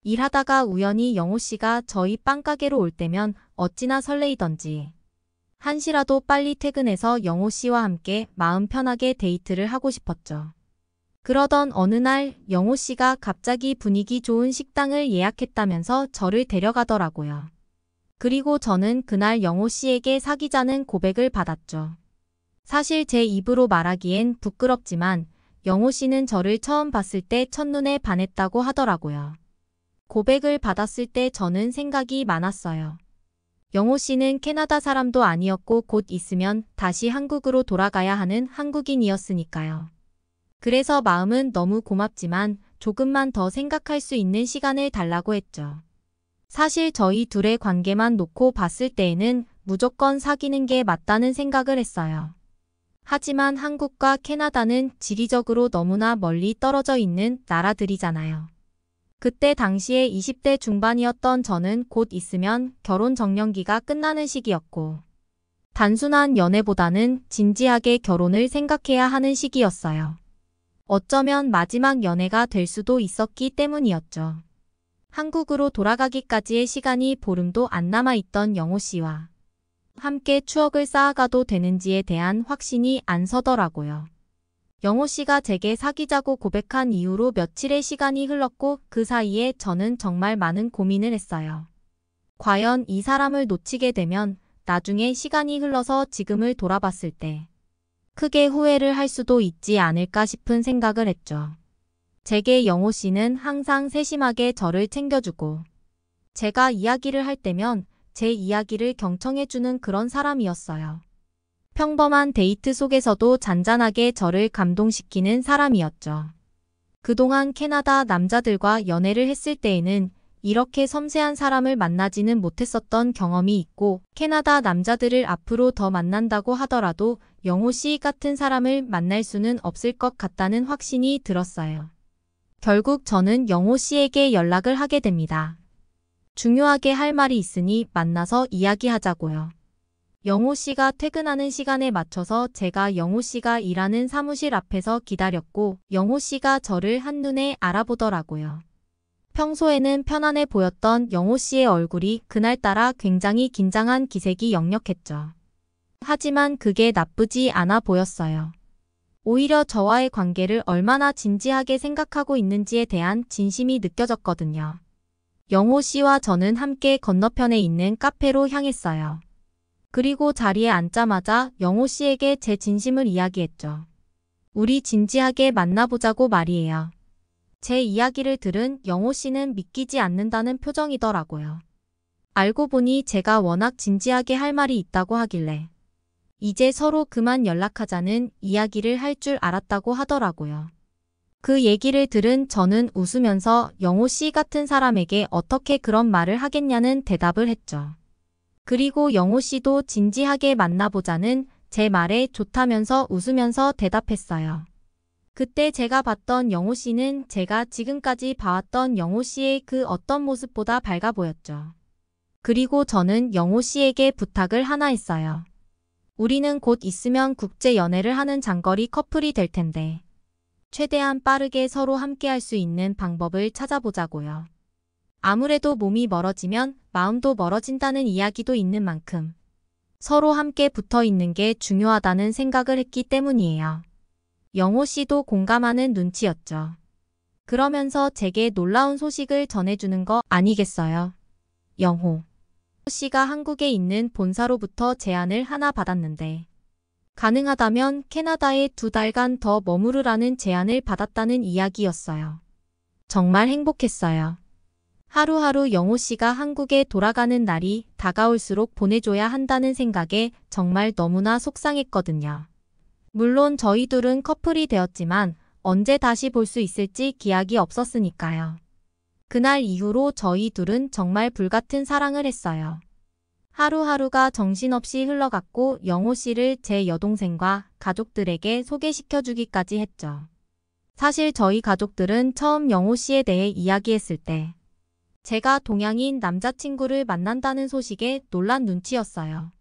[SPEAKER 3] 일하다가 우연히 영호 씨가 저희 빵가게로 올 때면 어찌나 설레이던지 한시라도 빨리 퇴근해서 영호 씨와 함께 마음 편하게 데이트를 하고 싶었죠. 그러던 어느 날 영호 씨가 갑자기 분위기 좋은 식당을 예약했다면서 저를 데려가더라고요. 그리고 저는 그날 영호 씨에게 사귀자는 고백을 받았죠. 사실 제 입으로 말하기엔 부끄럽지만 영호 씨는 저를 처음 봤을 때 첫눈에 반했다고 하더라고요. 고백을 받았을 때 저는 생각이 많았어요. 영호 씨는 캐나다 사람도 아니었고 곧 있으면 다시 한국으로 돌아가야 하는 한국인이었으니까요. 그래서 마음은 너무 고맙지만 조금만 더 생각할 수 있는 시간을 달라고 했죠. 사실 저희 둘의 관계만 놓고 봤을 때에는 무조건 사귀는 게 맞다는 생각을 했어요. 하지만 한국과 캐나다는 지리적으로 너무나 멀리 떨어져 있는 나라들이잖아요. 그때 당시에 20대 중반이었던 저는 곧 있으면 결혼 정년기가 끝나는 시기였고 단순한 연애보다는 진지하게 결혼을 생각해야 하는 시기였어요. 어쩌면 마지막 연애가 될 수도 있었기 때문이었죠. 한국으로 돌아가기까지의 시간이 보름도 안 남아있던 영호 씨와 함께 추억을 쌓아가도 되는지에 대한 확신이 안 서더라고요. 영호 씨가 제게 사귀자고 고백한 이후로 며칠의 시간이 흘렀고 그 사이에 저는 정말 많은 고민을 했어요. 과연 이 사람을 놓치게 되면 나중에 시간이 흘러서 지금을 돌아봤을 때 크게 후회를 할 수도 있지 않을까 싶은 생각을 했죠. 제게 영호 씨는 항상 세심하게 저를 챙겨주고 제가 이야기를 할 때면 제 이야기를 경청해주는 그런 사람이었어요. 평범한 데이트 속에서도 잔잔하게 저를 감동시키는 사람이었죠. 그동안 캐나다 남자들과 연애를 했을 때에는 이렇게 섬세한 사람을 만나지는 못했었던 경험이 있고 캐나다 남자들을 앞으로 더 만난다고 하더라도 영호 씨 같은 사람을 만날 수는 없을 것 같다는 확신이 들었어요. 결국 저는 영호 씨에게 연락을 하게 됩니다. 중요하게 할 말이 있으니 만나서 이야기하자고요. 영호 씨가 퇴근하는 시간에 맞춰서 제가 영호 씨가 일하는 사무실 앞에서 기다렸고 영호 씨가 저를 한눈에 알아보더라고요. 평소에는 편안해 보였던 영호 씨의 얼굴이 그날따라 굉장히 긴장한 기색이 역력했죠. 하지만 그게 나쁘지 않아 보였어요. 오히려 저와의 관계를 얼마나 진지하게 생각하고 있는지에 대한 진심이 느껴졌거든요. 영호 씨와 저는 함께 건너편에 있는 카페로 향했어요. 그리고 자리에 앉자마자 영호 씨에게 제 진심을 이야기했죠. 우리 진지하게 만나보자고 말이에요. 제 이야기를 들은 영호 씨는 믿기지 않는다는 표정이더라고요. 알고 보니 제가 워낙 진지하게 할 말이 있다고 하길래 이제 서로 그만 연락하자는 이야기를 할 줄 알았다고 하더라고요. 그 얘기를 들은 저는 웃으면서 영호 씨 같은 사람에게 어떻게 그런 말을 하겠냐는 대답을 했죠. 그리고 영호 씨도 진지하게 만나보자는 제 말에 좋다면서 웃으면서 대답했어요. 그때 제가 봤던 영호 씨는 제가 지금까지 봐왔던 영호 씨의 그 어떤 모습보다 밝아 보였죠. 그리고 저는 영호 씨에게 부탁을 하나 했어요. 우리는 곧 있으면 국제 연애를 하는 장거리 커플이 될 텐데 최대한 빠르게 서로 함께 할 수 있는 방법을 찾아보자고요. 아무래도 몸이 멀어지면 마음도 멀어진다는 이야기도 있는 만큼 서로 함께 붙어 있는 게 중요하다는 생각을 했기 때문이에요. 영호 씨도 공감하는 눈치였죠. 그러면서 제게 놀라운 소식을 전해주는 거 아니겠어요? 영호 씨가 한국에 있는 본사로부터 제안을 하나 받았는데 가능하다면 캐나다에 2달간 더 머무르라는 제안을 받았다는 이야기였어요. 정말 행복했어요. 하루하루 영호 씨가 한국에 돌아가는 날이 다가올수록 보내줘야 한다는 생각에 정말 너무나 속상했거든요. 물론 저희 둘은 커플이 되었지만 언제 다시 볼 수 있을지 기약이 없었으니까요. 그날 이후로 저희 둘은 정말 불같은 사랑을 했어요. 하루하루가 정신없이 흘러갔고 영호 씨를 제 여동생과 가족들에게 소개시켜주기까지 했죠. 사실 저희 가족들은 처음 영호 씨에 대해 이야기했을 때 제가 동양인 남자친구를 만난다는 소식에 놀란 눈치였어요.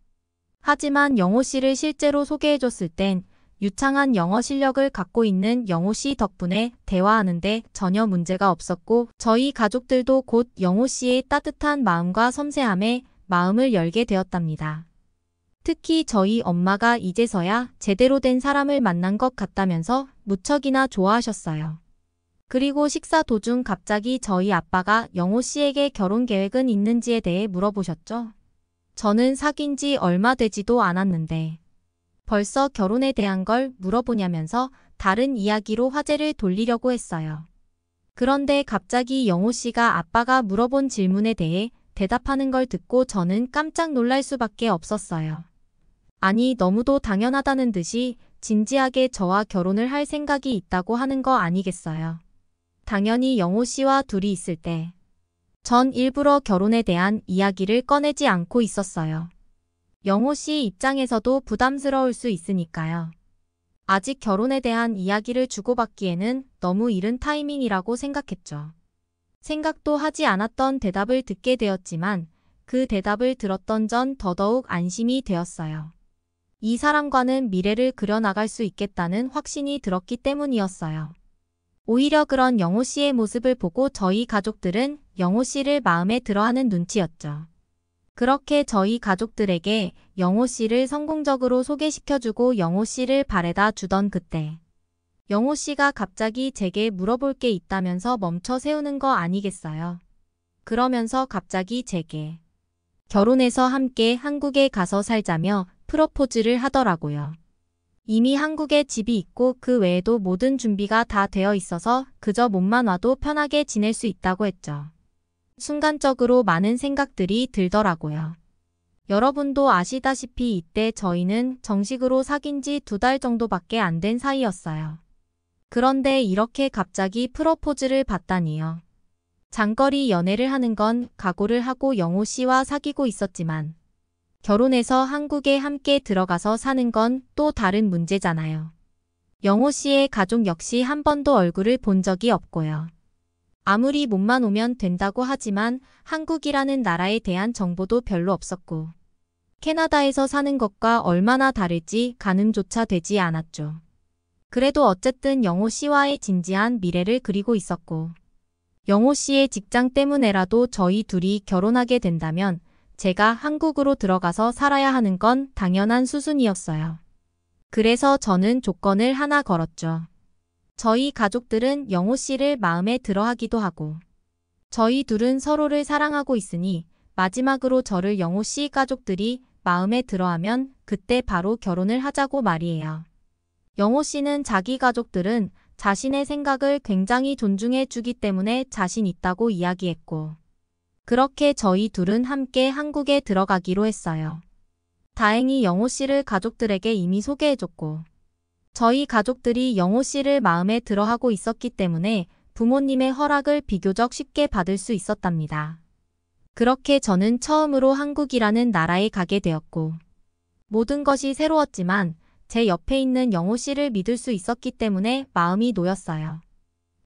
[SPEAKER 3] 하지만 영호 씨를 실제로 소개해줬을 땐 유창한 영어 실력을 갖고 있는 영호 씨 덕분에 대화하는데 전혀 문제가 없었고 저희 가족들도 곧 영호 씨의 따뜻한 마음과 섬세함에 마음을 열게 되었답니다. 특히 저희 엄마가 이제서야 제대로 된 사람을 만난 것 같다면서 무척이나 좋아하셨어요. 그리고 식사 도중 갑자기 저희 아빠가 영호 씨에게 결혼 계획은 있는지에 대해 물어보셨죠. 저는 사귄 지 얼마 되지도 않았는데 벌써 결혼에 대한 걸 물어보냐면서 다른 이야기로 화제를 돌리려고 했어요. 그런데 갑자기 영호 씨가 아빠가 물어본 질문에 대해 대답하는 걸 듣고 저는 깜짝 놀랄 수밖에 없었어요. 아니, 너무도 당연하다는 듯이 진지하게 저와 결혼을 할 생각이 있다고 하는 거 아니겠어요. 당연히 영호 씨와 둘이 있을 때 전 일부러 결혼에 대한 이야기를 꺼내지 않고 있었어요. 영호 씨 입장에서도 부담스러울 수 있으니까요. 아직 결혼에 대한 이야기를 주고받기에는 너무 이른 타이밍이라고 생각했죠. 생각도 하지 않았던 대답을 듣게 되었지만 그 대답을 들었던 전 더더욱 안심이 되었어요. 이 사람과는 미래를 그려나갈 수 있겠다는 확신이 들었기 때문이었어요. 오히려 그런 영호 씨의 모습을 보고 저희 가족들은 영호 씨를 마음에 들어하는 눈치였죠. 그렇게 저희 가족들에게 영호 씨를 성공적으로 소개시켜주고 영호 씨를 바래다 주던 그때 영호 씨가 갑자기 제게 물어볼 게 있다면서 멈춰 세우는 거 아니겠어요? 그러면서 갑자기 제게 결혼해서 함께 한국에 가서 살자며 프러포즈를 하더라고요. 이미 한국에 집이 있고 그 외에도 모든 준비가 다 되어 있어서 그저 몸만 와도 편하게 지낼 수 있다고 했죠. 순간적으로 많은 생각들이 들더라고요. 여러분도 아시다시피 이때 저희는 정식으로 사귄 지 2달 정도밖에 안 된 사이였어요. 그런데 이렇게 갑자기 프러포즈를 받다니요. 장거리 연애를 하는 건 각오를 하고 영호 씨와 사귀고 있었지만 결혼해서 한국에 함께 들어가서 사는 건 또 다른 문제잖아요. 영호 씨의 가족 역시 한 번도 얼굴을 본 적이 없고요. 아무리 몸만 오면 된다고 하지만 한국이라는 나라에 대한 정보도 별로 없었고 캐나다에서 사는 것과 얼마나 다를지 가늠조차 되지 않았죠. 그래도 어쨌든 영호 씨와의 진지한 미래를 그리고 있었고 영호 씨의 직장 때문에라도 저희 둘이 결혼하게 된다면 제가 한국으로 들어가서 살아야 하는 건 당연한 수순이었어요. 그래서 저는 조건을 하나 걸었죠. 저희 가족들은 영호 씨를 마음에 들어 하기도 하고, 저희 둘은 서로를 사랑하고 있으니 마지막으로 저를 영호 씨 가족들이 마음에 들어하면 그때 바로 결혼을 하자고 말이에요. 영호 씨는 자기 가족들은 자신의 생각을 굉장히 존중해 주기 때문에 자신 있다고 이야기했고, 그렇게 저희 둘은 함께 한국에 들어가기로 했어요. 다행히 영호 씨를 가족들에게 이미 소개해줬고, 저희 가족들이 영호 씨를 마음에 들어하고 있었기 때문에 부모님의 허락을 비교적 쉽게 받을 수 있었답니다. 그렇게 저는 처음으로 한국이라는 나라에 가게 되었고, 모든 것이 새로웠지만 제 옆에 있는 영호 씨를 믿을 수 있었기 때문에 마음이 놓였어요.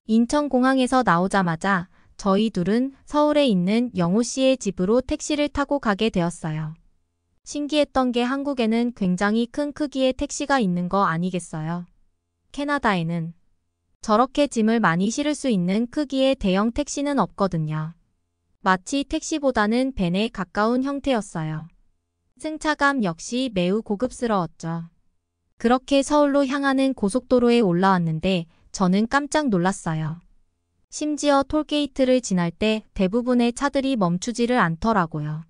[SPEAKER 3] 인천공항에서 나오자마자 저희 둘은 서울에 있는 영호 씨의 집으로 택시를 타고 가게 되었어요. 신기했던 게 한국에는 굉장히 큰 크기의 택시가 있는 거 아니겠어요? 캐나다에는 저렇게 짐을 많이 실을 수 있는 크기의 대형 택시는 없거든요. 마치 택시보다는 밴에 가까운 형태였어요. 승차감 역시 매우 고급스러웠죠. 그렇게 서울로 향하는 고속도로에 올라왔는데 저는 깜짝 놀랐어요. 심지어 톨게이트를 지날 때 대부분의 차들이 멈추지를 않더라고요.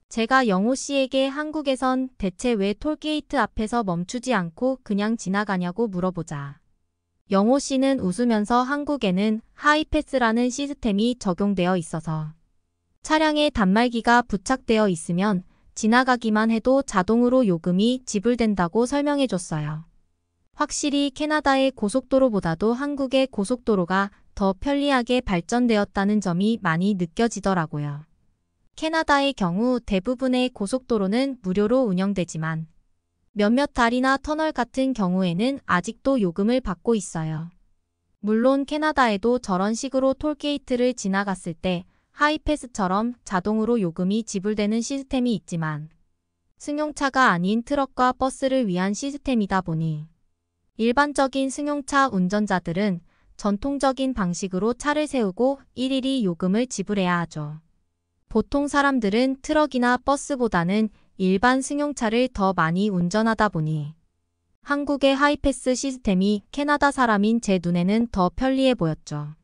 [SPEAKER 3] 제가 영호 씨에게 한국에선 대체 왜 톨게이트 앞에서 멈추지 않고 그냥 지나가냐고 물어보자, 영호 씨는 웃으면서 한국에는 하이패스라는 시스템이 적용되어 있어서 차량에 단말기가 부착되어 있으면 지나가기만 해도 자동으로 요금이 지불된다고 설명해줬어요. 확실히 캐나다의 고속도로보다도 한국의 고속도로가 더 편리하게 발전되었다는 점이 많이 느껴지더라고요. 캐나다의 경우 대부분의 고속도로는 무료로 운영되지만 몇몇 다리나 터널 같은 경우에는 아직도 요금을 받고 있어요. 물론 캐나다에도 저런 식으로 톨게이트를 지나갔을 때 하이패스처럼 자동으로 요금이 지불되는 시스템이 있지만 승용차가 아닌 트럭과 버스를 위한 시스템이다 보니 일반적인 승용차 운전자들은 전통적인 방식으로 차를 세우고 일일이 요금을 지불해야 하죠. 보통 사람들은 트럭이나 버스보다는 일반 승용차를 더 많이 운전하다 보니 한국의 하이패스 시스템이 캐나다 사람인 제 눈에는 더 편리해 보였죠.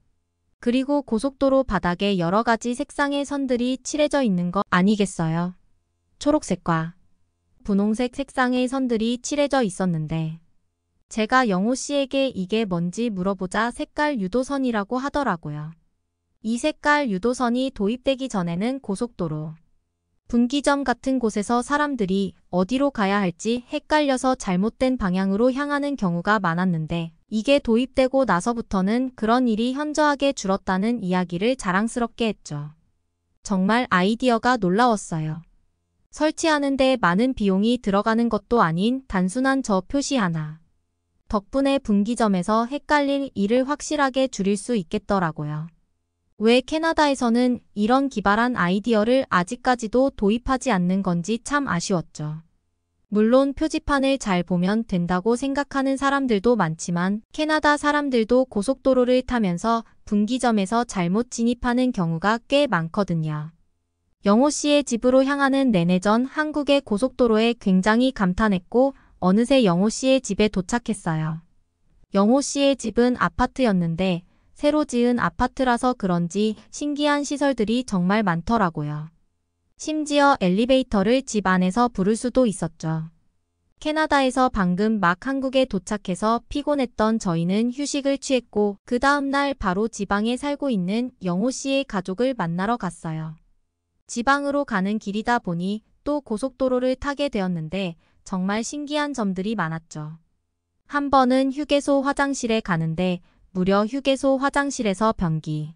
[SPEAKER 3] 그리고 고속도로 바닥에 여러 가지 색상의 선들이 칠해져 있는 거 아니겠어요? 초록색과 분홍색 색상의 선들이 칠해져 있었는데 제가 영호 씨에게 이게 뭔지 물어보자 색깔 유도선이라고 하더라고요. 이 색깔 유도선이 도입되기 전에는 고속도로, 분기점 같은 곳에서 사람들이 어디로 가야 할지 헷갈려서 잘못된 방향으로 향하는 경우가 많았는데 이게 도입되고 나서부터는 그런 일이 현저하게 줄었다는 이야기를 자랑스럽게 했죠. 정말 아이디어가 놀라웠어요. 설치하는데 많은 비용이 들어가는 것도 아닌 단순한 저 표시 하나. 덕분에 분기점에서 헷갈릴 일을 확실하게 줄일 수 있겠더라고요. 왜 캐나다에서는 이런 기발한 아이디어를 아직까지도 도입하지 않는 건지 참 아쉬웠죠. 물론 표지판을 잘 보면 된다고 생각하는 사람들도 많지만 캐나다 사람들도 고속도로를 타면서 분기점에서 잘못 진입하는 경우가 꽤 많거든요. 영호 씨의 집으로 향하는 내내 전 한국의 고속도로에 굉장히 감탄했고 어느새 영호 씨의 집에 도착했어요. 영호 씨의 집은 아파트였는데 새로 지은 아파트라서 그런지 신기한 시설들이 정말 많더라고요. 심지어 엘리베이터를 집 안에서 부를 수도 있었죠. 캐나다에서 방금 막 한국에 도착해서 피곤했던 저희는 휴식을 취했고 그 다음날 바로 지방에 살고 있는 영호 씨의 가족을 만나러 갔어요. 지방으로 가는 길이다 보니 또 고속도로를 타게 되었는데 정말 신기한 점들이 많았죠. 한 번은 휴게소 화장실에 가는데 무려 휴게소 화장실에서 변기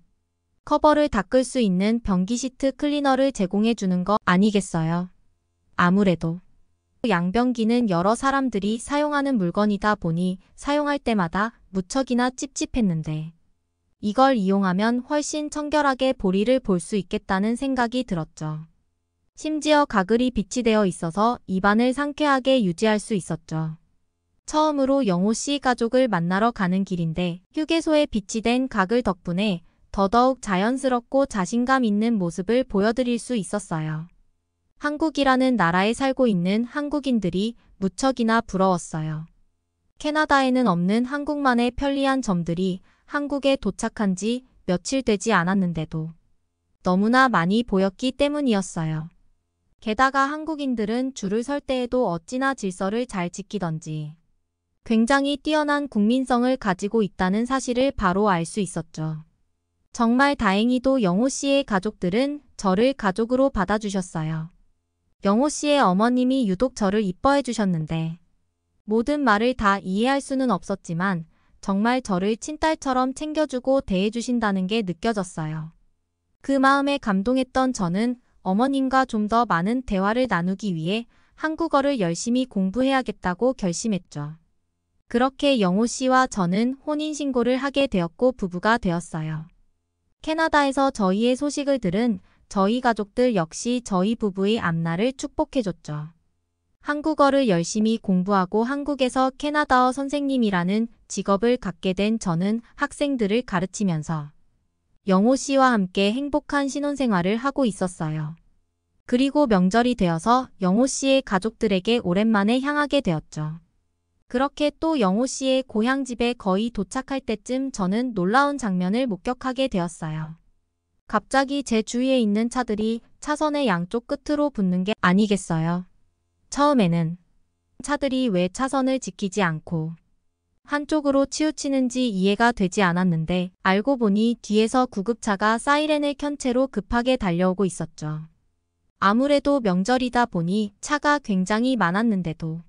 [SPEAKER 3] 커버를 닦을 수 있는 변기 시트 클리너를 제공해 주는 거 아니겠어요? 아무래도 양변기는 여러 사람들이 사용하는 물건이다 보니 사용할 때마다 무척이나 찝찝했는데 이걸 이용하면 훨씬 청결하게 보리를 볼 수 있겠다는 생각이 들었죠. 심지어 가글이 비치되어 있어서 입안을 상쾌하게 유지할 수 있었죠. 처음으로 영호 씨 가족을 만나러 가는 길인데 휴게소에 비치된 가글 덕분에 더더욱 자연스럽고 자신감 있는 모습을 보여드릴 수 있었어요. 한국이라는 나라에 살고 있는 한국인들이 무척이나 부러웠어요. 캐나다에는 없는 한국만의 편리한 점들이 한국에 도착한 지 며칠 되지 않았는데도 너무나 많이 보였기 때문이었어요. 게다가 한국인들은 줄을 설 때에도 어찌나 질서를 잘 지키던지 굉장히 뛰어난 국민성을 가지고 있다는 사실을 바로 알 수 있었죠. 정말 다행히도 영호 씨의 가족들은 저를 가족으로 받아주셨어요. 영호 씨의 어머님이 유독 저를 이뻐해 주셨는데 모든 말을 다 이해할 수는 없었지만 정말 저를 친딸처럼 챙겨주고 대해주신다는 게 느껴졌어요. 그 마음에 감동했던 저는 어머님과 좀 더 많은 대화를 나누기 위해 한국어를 열심히 공부해야겠다고 결심했죠. 그렇게 영호 씨와 저는 혼인신고를 하게 되었고 부부가 되었어요. 캐나다에서 저희의 소식을 들은 저희 가족들 역시 저희 부부의 앞날을 축복해줬죠. 한국어를 열심히 공부하고 한국에서 캐나다어 선생님이라는 직업을 갖게 된 저는 학생들을 가르치면서 영호 씨와 함께 행복한 신혼생활을 하고 있었어요. 그리고 명절이 되어서 영호 씨의 가족들에게 오랜만에 향하게 되었죠. 그렇게 또 영호 씨의 고향집에 거의 도착할 때쯤 저는 놀라운 장면을 목격하게 되었어요. 갑자기 제 주위에 있는 차들이 차선의 양쪽 끝으로 붙는 게 아니겠어요. 처음에는 차들이 왜 차선을 지키지 않고 한쪽으로 치우치는지 이해가 되지 않았는데 알고 보니 뒤에서 구급차가 사이렌을 켠 채로 급하게 달려오고 있었죠. 아무래도 명절이다 보니 차가 굉장히 많았는데도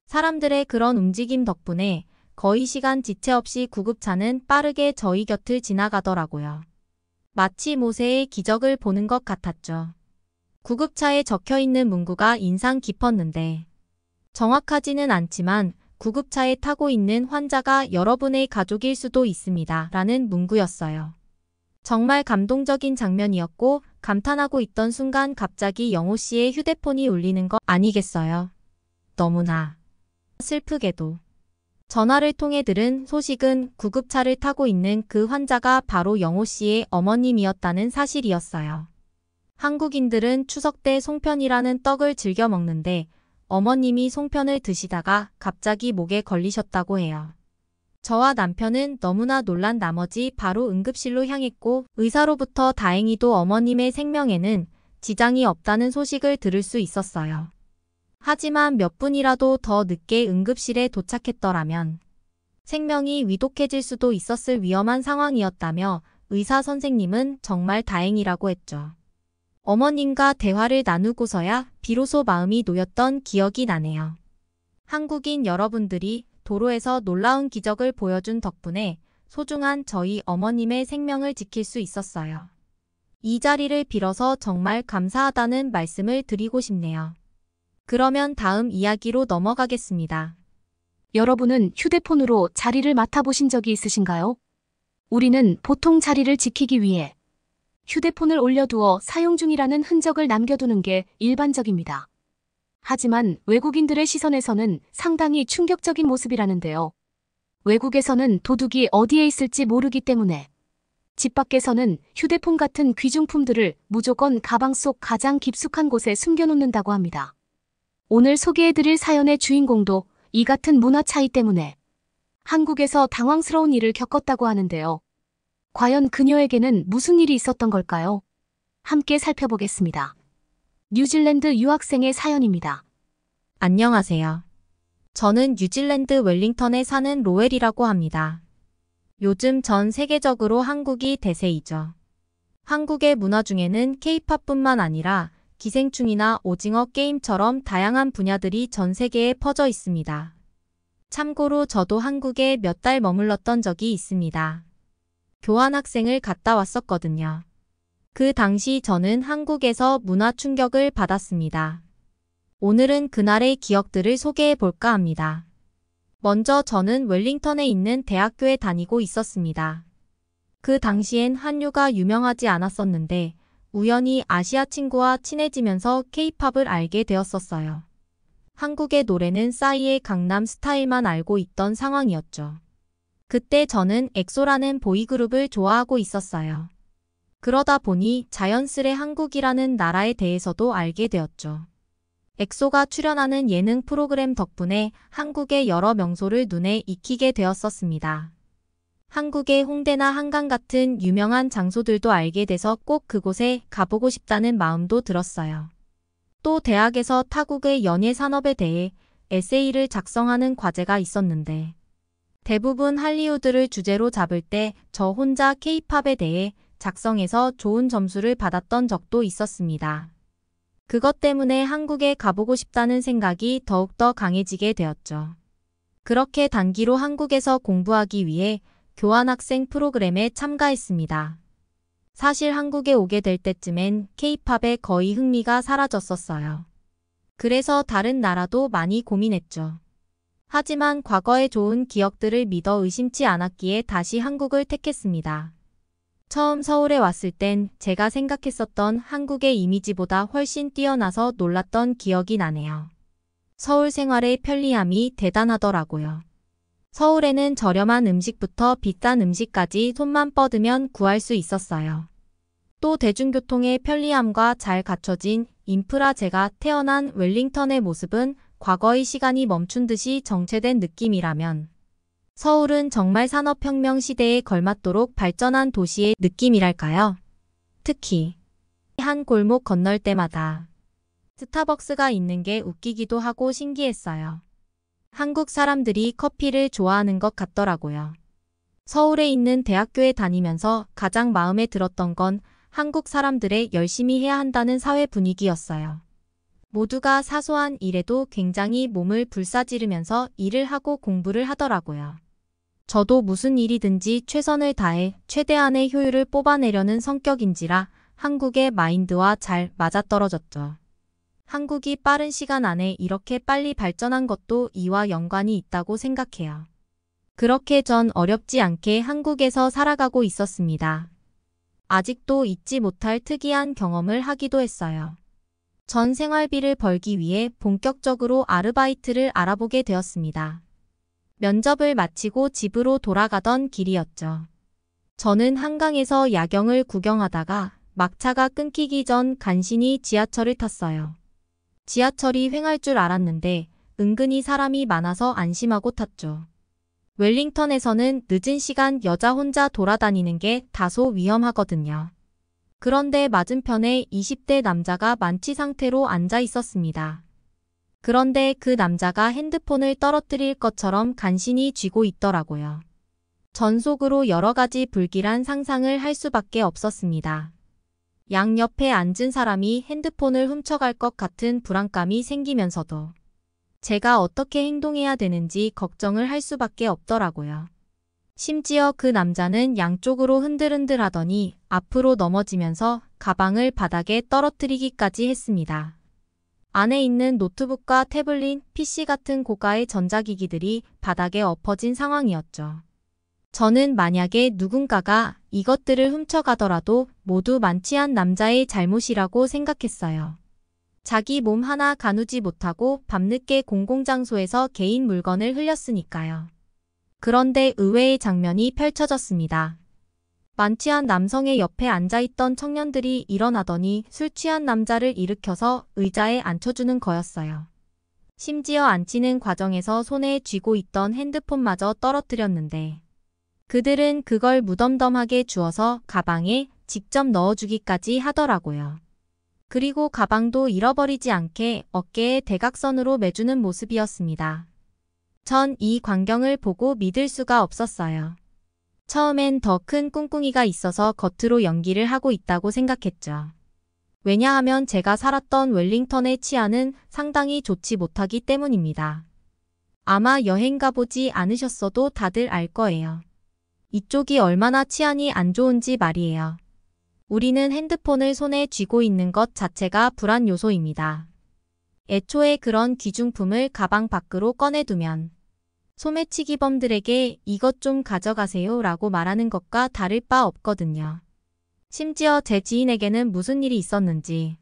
[SPEAKER 3] 사람들의 그런 움직임 덕분에 거의 시간 지체 없이 구급차는 빠르게 저희 곁을 지나가더라고요. 마치 모세의 기적을 보는 것 같았죠. 구급차에 적혀있는 문구가 인상 깊었는데 정확하지는 않지만 구급차에 타고 있는 환자가 여러분의 가족일 수도 있습니다. 라는 문구였어요. 정말 감동적인 장면이었고 감탄하고 있던 순간 갑자기 영호 씨의 휴대폰이 울리는 거 아니겠어요? 너무나 슬프게도 전화를 통해 들은 소식은 구급차를 타고 있는 그 환자가 바로 영호 씨의 어머님이었다는 사실이었어요. 한국인들은 추석 때 송편이라는 떡을 즐겨 먹는데 어머님이 송편을 드시다가 갑자기 목에 걸리셨다고 해요. 저와 남편은 너무나 놀란 나머지 바로 응급실로 향했고 의사로부터 다행히도 어머님의 생명에는 지장이 없다는 소식을 들을 수 있었어요. 하지만 몇 분이라도 더 늦게 응급실에 도착했더라면 생명이 위독해질 수도 있었을 위험한 상황이었다며 의사 선생님은 정말 다행이라고 했죠. 어머님과 대화를 나누고서야 비로소 마음이 놓였던 기억이 나네요. 한국인 여러분들이 도로에서 놀라운 기적을 보여준 덕분에 소중한 저희 어머님의 생명을 지킬 수 있었어요. 이 자리를 빌어서 정말 감사하다는 말씀을 드리고 싶네요. 그러면 다음 이야기로 넘어가겠습니다.
[SPEAKER 2] 여러분은 휴대폰으로 자리를 맡아보신 적이 있으신가요? 우리는 보통 자리를 지키기 위해 휴대폰을 올려두어 사용 중이라는 흔적을 남겨두는 게 일반적입니다. 하지만 외국인들의 시선에서는 상당히 충격적인 모습이라는데요. 외국에서는 도둑이 어디에 있을지 모르기 때문에 집 밖에서는 휴대폰 같은 귀중품들을 무조건 가방 속 가장 깊숙한 곳에 숨겨놓는다고 합니다. 오늘 소개해드릴 사연의 주인공도 이 같은 문화 차이 때문에 한국에서 당황스러운 일을 겪었다고 하는데요. 과연 그녀에게는 무슨 일이 있었던 걸까요? 함께 살펴보겠습니다. 뉴질랜드 유학생의 사연입니다.
[SPEAKER 3] 안녕하세요. 저는 뉴질랜드 웰링턴에 사는 로엘이라고 합니다. 요즘 전 세계적으로 한국이 대세이죠. 한국의 문화 중에는 K-팝뿐만 아니라 기생충이나 오징어 게임처럼 다양한 분야들이 전 세계에 퍼져 있습니다. 참고로 저도 한국에 몇 달 머물렀던 적이 있습니다. 교환학생을 갔다 왔었거든요. 그 당시 저는 한국에서 문화 충격을 받았습니다. 오늘은 그날의 기억들을 소개해 볼까 합니다. 먼저 저는 웰링턴에 있는 대학교에 다니고 있었습니다. 그 당시엔 한류가 유명하지 않았었는데 우연히 아시아 친구와 친해지면서 K-팝을 알게 되었었어요. 한국의 노래는 싸이의 강남 스타일만 알고 있던 상황이었죠. 그때 저는 엑소라는 보이그룹을 좋아하고 있었어요. 그러다 보니 자연스레 한국이라는 나라에 대해서도 알게 되었죠. 엑소가 출연하는 예능 프로그램 덕분에 한국의 여러 명소를 눈에 익히게 되었었습니다. 한국의 홍대나 한강 같은 유명한 장소들도 알게 돼서 꼭 그곳에 가보고 싶다는 마음도 들었어요. 또 대학에서 타국의 연예 산업에 대해 에세이를 작성하는 과제가 있었는데 대부분 할리우드를 주제로 잡을 때 저 혼자 K-팝에 대해 작성해서 좋은 점수를 받았던 적도 있었습니다. 그것 때문에 한국에 가보고 싶다는 생각이 더욱더 강해지게 되었죠. 그렇게 단기로 한국에서 공부하기 위해 교환학생 프로그램에 참가했습니다. 사실 한국에 오게 될 때쯤엔 K-팝에 거의 흥미가 사라졌었어요. 그래서 다른 나라도 많이 고민했죠. 하지만 과거의 좋은 기억들을 믿어 의심치 않았기에 다시 한국을 택했습니다. 처음 서울에 왔을 땐 제가 생각했었던 한국의 이미지보다 훨씬 뛰어나서 놀랐던 기억이 나네요. 서울 생활의 편리함이 대단하더라고요. 서울에는 저렴한 음식부터 비싼 음식까지 손만 뻗으면 구할 수 있었어요. 또 대중교통의 편리함과 잘 갖춰진 인프라, 제가 태어난 웰링턴의 모습은 과거의 시간이 멈춘 듯이 정체된 느낌이라면 서울은 정말 산업혁명 시대에 걸맞도록 발전한 도시의 느낌이랄까요? 특히 한 골목 건널 때마다 스타벅스가 있는 게 웃기기도 하고 신기했어요. 한국 사람들이 커피를 좋아하는 것 같더라고요. 서울에 있는 대학교에 다니면서 가장 마음에 들었던 건 한국 사람들의 열심히 해야 한다는 사회 분위기였어요. 모두가 사소한 일에도 굉장히 몸을 불사지르면서 일을 하고 공부를 하더라고요. 저도 무슨 일이든지 최선을 다해 최대한의 효율을 뽑아내려는 성격인지라 한국의 마인드와 잘 맞아떨어졌죠. 한국이 빠른 시간 안에 이렇게 빨리 발전한 것도 이와 연관이 있다고 생각해요. 그렇게 전 어렵지 않게 한국에서 살아가고 있었습니다. 아직도 잊지 못할 특이한 경험을 하기도 했어요. 전 생활비를 벌기 위해 본격적으로 아르바이트를 알아보게 되었습니다. 면접을 마치고 집으로 돌아가던 길이었죠. 저는 한강에서 야경을 구경하다가 막차가 끊기기 전 간신히 지하철을 탔어요. 지하철이 횡할 줄 알았는데 은근히 사람이 많아서 안심하고 탔죠. 웰링턴에서는 늦은 시간 여자 혼자 돌아다니는 게 다소 위험하거든요. 그런데 맞은편에 20대 남자가 만취 상태로 앉아 있었습니다. 그런데 그 남자가 핸드폰을 떨어뜨릴 것처럼 간신히 쥐고 있더라고요. 전 속으로 여러 가지 불길한 상상을 할 수밖에 없었습니다. 양옆에 앉은 사람이 핸드폰을 훔쳐갈 것 같은 불안감이 생기면서도 제가 어떻게 행동해야 되는지 걱정을 할 수밖에 없더라고요. 심지어 그 남자는 양쪽으로 흔들흔들 하더니 앞으로 넘어지면서 가방을 바닥에 떨어뜨리기까지 했습니다. 안에 있는 노트북과 태블릿, PC 같은 고가의 전자기기들이 바닥에 엎어진 상황이었죠. 저는 만약에 누군가가 이것들을 훔쳐가더라도 모두 만취한 남자의 잘못이라고 생각했어요. 자기 몸 하나 가누지 못하고 밤늦게 공공장소에서 개인 물건을 흘렸으니까요. 그런데 의외의 장면이 펼쳐졌습니다. 만취한 남성의 옆에 앉아있던 청년들이 일어나더니 술 취한 남자를 일으켜서 의자에 앉혀주는 거였어요. 심지어 앉히는 과정에서 손에 쥐고 있던 핸드폰마저 떨어뜨렸는데 그들은 그걸 무덤덤하게 주워서 가방에 직접 넣어주기까지 하더라고요. 그리고 가방도 잃어버리지 않게 어깨에 대각선으로 매주는 모습이었습니다. 전 이 광경을 보고 믿을 수가 없었어요. 처음엔 더 큰 꿍꿍이가 있어서 겉으로 연기를 하고 있다고 생각했죠. 왜냐하면 제가 살았던 웰링턴의 치안은 상당히 좋지 못하기 때문입니다. 아마 여행 가보지 않으셨어도 다들 알 거예요. 이쪽이 얼마나 치안이 안 좋은지 말이에요. 우리는 핸드폰을 손에 쥐고 있는 것 자체가 불안 요소입니다. 애초에 그런 귀중품을 가방 밖으로 꺼내두면 소매치기범들에게 이것 좀 가져가세요 라고 말하는 것과 다를 바 없거든요. 심지어 제 지인에게는 무슨 일이 있었는지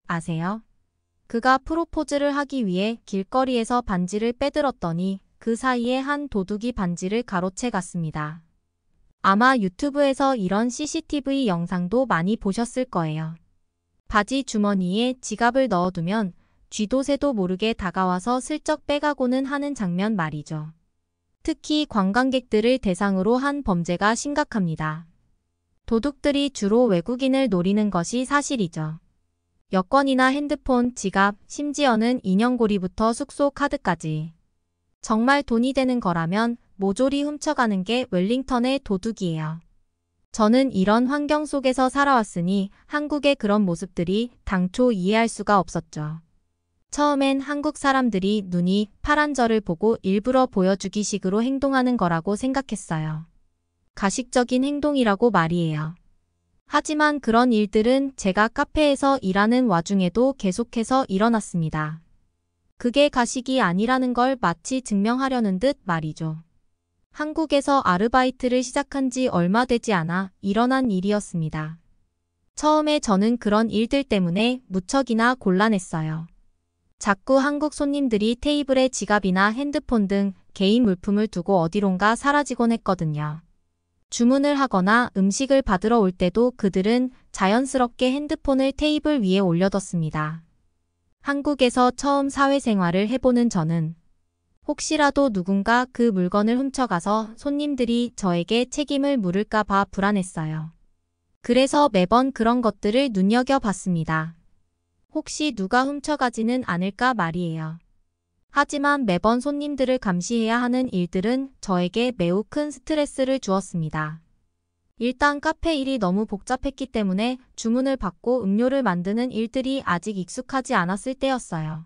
[SPEAKER 3] 아세요? 그가 프로포즈를 하기 위해 길거리에서 반지를 빼들었더니 그 사이에 한 도둑이 반지를 가로채 갔습니다. 아마 유튜브에서 이런 CCTV 영상도 많이 보셨을 거예요. 바지 주머니에 지갑을 넣어두면 쥐도 새도 모르게 다가와서 슬쩍 빼가고는 하는 장면 말이죠. 특히 관광객들을 대상으로 한 범죄가 심각합니다. 도둑들이 주로 외국인을 노리는 것이 사실이죠. 여권이나 핸드폰, 지갑, 심지어는 인형고리부터 숙소 카드까지. 정말 돈이 되는 거라면 모조리 훔쳐가는 게 웰링턴의 도둑이에요. 저는 이런 환경 속에서 살아왔으니 한국의 그런 모습들이 당초 이해할 수가 없었죠. 처음엔 한국 사람들이 눈이 파란 저를 보고 일부러 보여주기 식으로 행동하는 거라고 생각했어요. 가식적인 행동이라고 말이에요. 하지만 그런 일들은 제가 카페에서 일하는 와중에도 계속해서 일어났습니다. 그게 가식이 아니라는 걸 마치 증명하려는 듯 말이죠. 한국에서 아르바이트를 시작한 지 얼마 되지 않아 일어난 일이었습니다. 처음에 저는 그런 일들 때문에 무척이나 곤란했어요. 자꾸 한국 손님들이 테이블에 지갑이나 핸드폰 등 개인 물품을 두고 어디론가 사라지곤 했거든요. 주문을 하거나 음식을 받으러 올 때도 그들은 자연스럽게 핸드폰을 테이블 위에 올려뒀습니다. 한국에서 처음 사회생활을 해보는 저는 혹시라도 누군가 그 물건을 훔쳐가서 손님들이 저에게 책임을 물을까 봐 불안했어요. 그래서 매번 그런 것들을 눈여겨봤습니다. 혹시 누가 훔쳐가지는 않을까 말이에요. 하지만 매번 손님들을 감시해야 하는 일들은 저에게 매우 큰 스트레스를 주었습니다. 일단 카페 일이 너무 복잡했기 때문에 주문을 받고 음료를 만드는 일들이 아직 익숙하지 않았을 때였어요.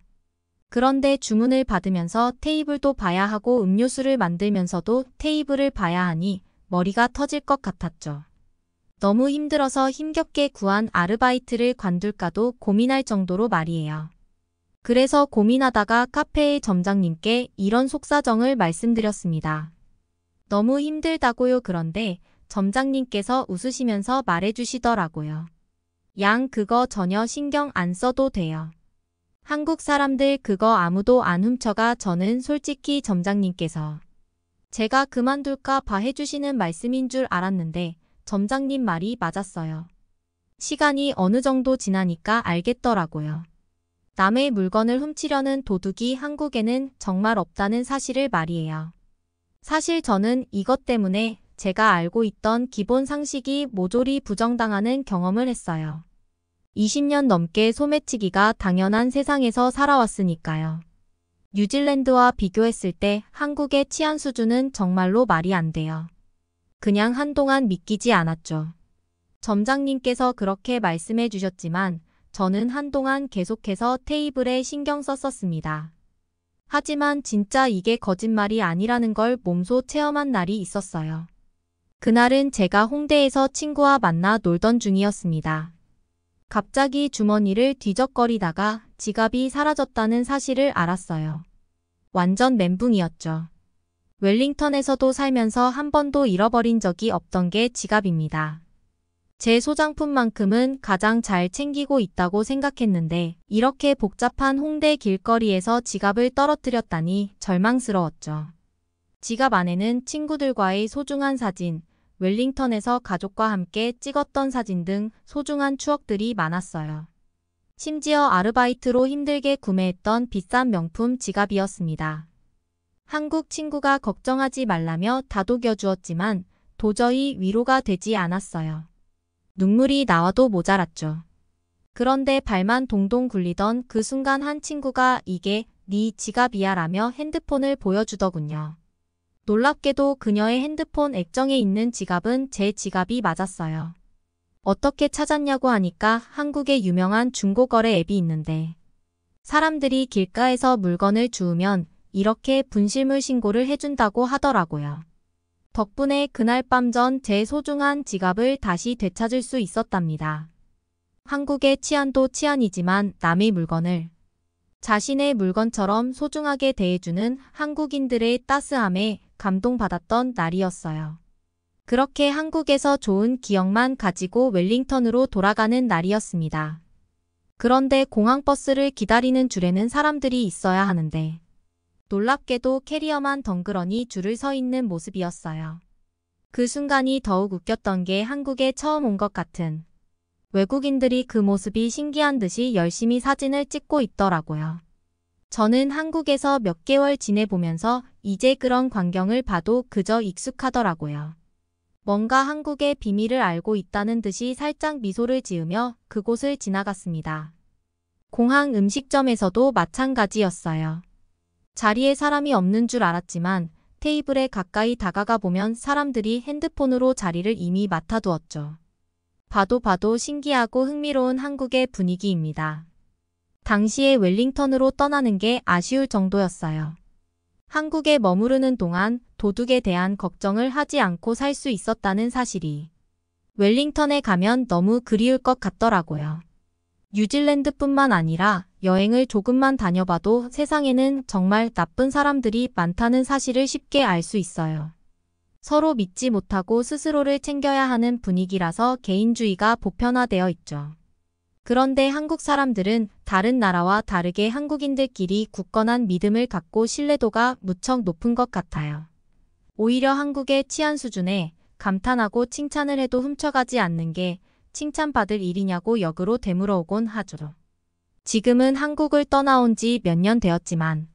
[SPEAKER 3] 그런데 주문을 받으면서 테이블도 봐야 하고 음료수를 만들면서도 테이블을 봐야 하니 머리가 터질 것 같았죠. 너무 힘들어서 힘겹게 구한 아르바이트를 관둘까도 고민할 정도로 말이에요. 그래서 고민하다가 카페의 점장님께 이런 속사정을 말씀드렸습니다. 너무 힘들다고요. 그런데 점장님께서 웃으시면서 말해주시더라고요. 양 그거 전혀 신경 안 써도 돼요. 한국 사람들 그거 아무도 안 훔쳐가. 저는 솔직히 점장님께서 제가 그만둘까 봐 해주시는 말씀인 줄 알았는데 점장님 말이 맞았어요. 시간이 어느 정도 지나니까 알겠더라고요. 남의 물건을 훔치려는 도둑이 한국에는 정말 없다는 사실을 말이에요. 사실 저는 이것 때문에 제가 알고 있던 기본 상식이 모조리 부정당하는 경험을 했어요. 20년 넘게 소매치기가 당연한 세상에서 살아왔으니까요. 뉴질랜드와 비교했을 때 한국의 치안 수준은 정말로 말이 안 돼요. 그냥 한동안 믿기지 않았죠. 점장님께서 그렇게 말씀해 주셨지만 저는 한동안 계속해서 테이블에 신경 썼었습니다. 하지만 진짜 이게 거짓말이 아니라는 걸 몸소 체험한 날이 있었어요. 그날은 제가 홍대에서 친구와 만나 놀던 중이었습니다. 갑자기 주머니를 뒤적거리다가 지갑이 사라졌다는 사실을 알았어요. 완전 멘붕이었죠. 웰링턴에서도 살면서 한 번도 잃어버린 적이 없던 게 지갑입니다. 제 소장품만큼은 가장 잘 챙기고 있다고 생각했는데 이렇게 복잡한 홍대 길거리에서 지갑을 떨어뜨렸다니 절망스러웠죠. 지갑 안에는 친구들과의 소중한 사진, 웰링턴에서 가족과 함께 찍었던 사진 등 소중한 추억들이 많았어요. 심지어 아르바이트로 힘들게 구매했던 비싼 명품 지갑이었습니다. 한국 친구가 걱정하지 말라며 다독여 주었지만 도저히 위로가 되지 않았어요. 눈물이 나와도 모자랐죠. 그런데 발만 동동 굴리던 그 순간 한 친구가 이게 네 지갑이야 라며 핸드폰을 보여주더군요. 놀랍게도 그녀의 핸드폰 액정에 있는 지갑은 제 지갑이 맞았어요. 어떻게 찾았냐고 하니까 한국에 유명한 중고거래 앱이 있는데 사람들이 길가에서 물건을 주우면 이렇게 분실물 신고를 해준다고 하더라고요. 덕분에 그날 밤 전 제 소중한 지갑을 다시 되찾을 수 있었답니다. 한국의 치안도 치안이지만 남의 물건을 자신의 물건처럼 소중하게 대해주는 한국인들의 따스함에 감동받았던 날이었어요. 그렇게 한국에서 좋은 기억만 가지고 웰링턴으로 돌아가는 날이었습니다. 그런데 공항버스를 기다리는 줄에는 사람들이 있어야 하는데 놀랍게도 캐리어만 덩그러니 줄을 서 있는 모습이었어요. 그 순간이 더욱 웃겼던 게 한국에 처음 온 것 같은 외국인들이 그 모습이 신기한 듯이 열심히 사진을 찍고 있더라고요. 저는 한국에서 몇 개월 지내보면서 이제 그런 광경을 봐도 그저 익숙하더라고요. 뭔가 한국의 비밀을 알고 있다는 듯이 살짝 미소를 지으며 그곳을 지나갔습니다. 공항 음식점에서도 마찬가지였어요. 자리에 사람이 없는 줄 알았지만 테이블에 가까이 다가가 보면 사람들이 핸드폰으로 자리를 이미 맡아두었죠. 봐도 신기하고 흥미로운 한국의 분위기입니다. 당시에 웰링턴으로 떠나는 게 아쉬울 정도였어요. 한국에 머무르는 동안 도둑에 대한 걱정을 하지 않고 살 수 있었다는 사실이 웰링턴에 가면 너무 그리울 것 같더라고요. 뉴질랜드뿐만 아니라 여행을 조금만 다녀봐도 세상에는 정말 나쁜 사람들이 많다는 사실을 쉽게 알 수 있어요. 서로 믿지 못하고 스스로를 챙겨야 하는 분위기라서 개인주의가 보편화되어 있죠. 그런데 한국 사람들은 다른 나라와 다르게 한국인들끼리 굳건한 믿음을 갖고 신뢰도가 무척 높은 것 같아요. 오히려 한국의 치안 수준에 감탄하고 칭찬을 해도 훔쳐가지 않는 게 칭찬받을 일이냐고 역으로 되물어오곤 하죠. 지금은 한국을 떠나온 지 몇 년 되었지만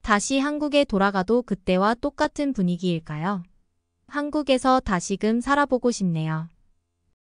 [SPEAKER 3] 다시 한국에 돌아가도 그때와 똑같은 분위기일까요? 한국에서 다시금 살아보고 싶네요.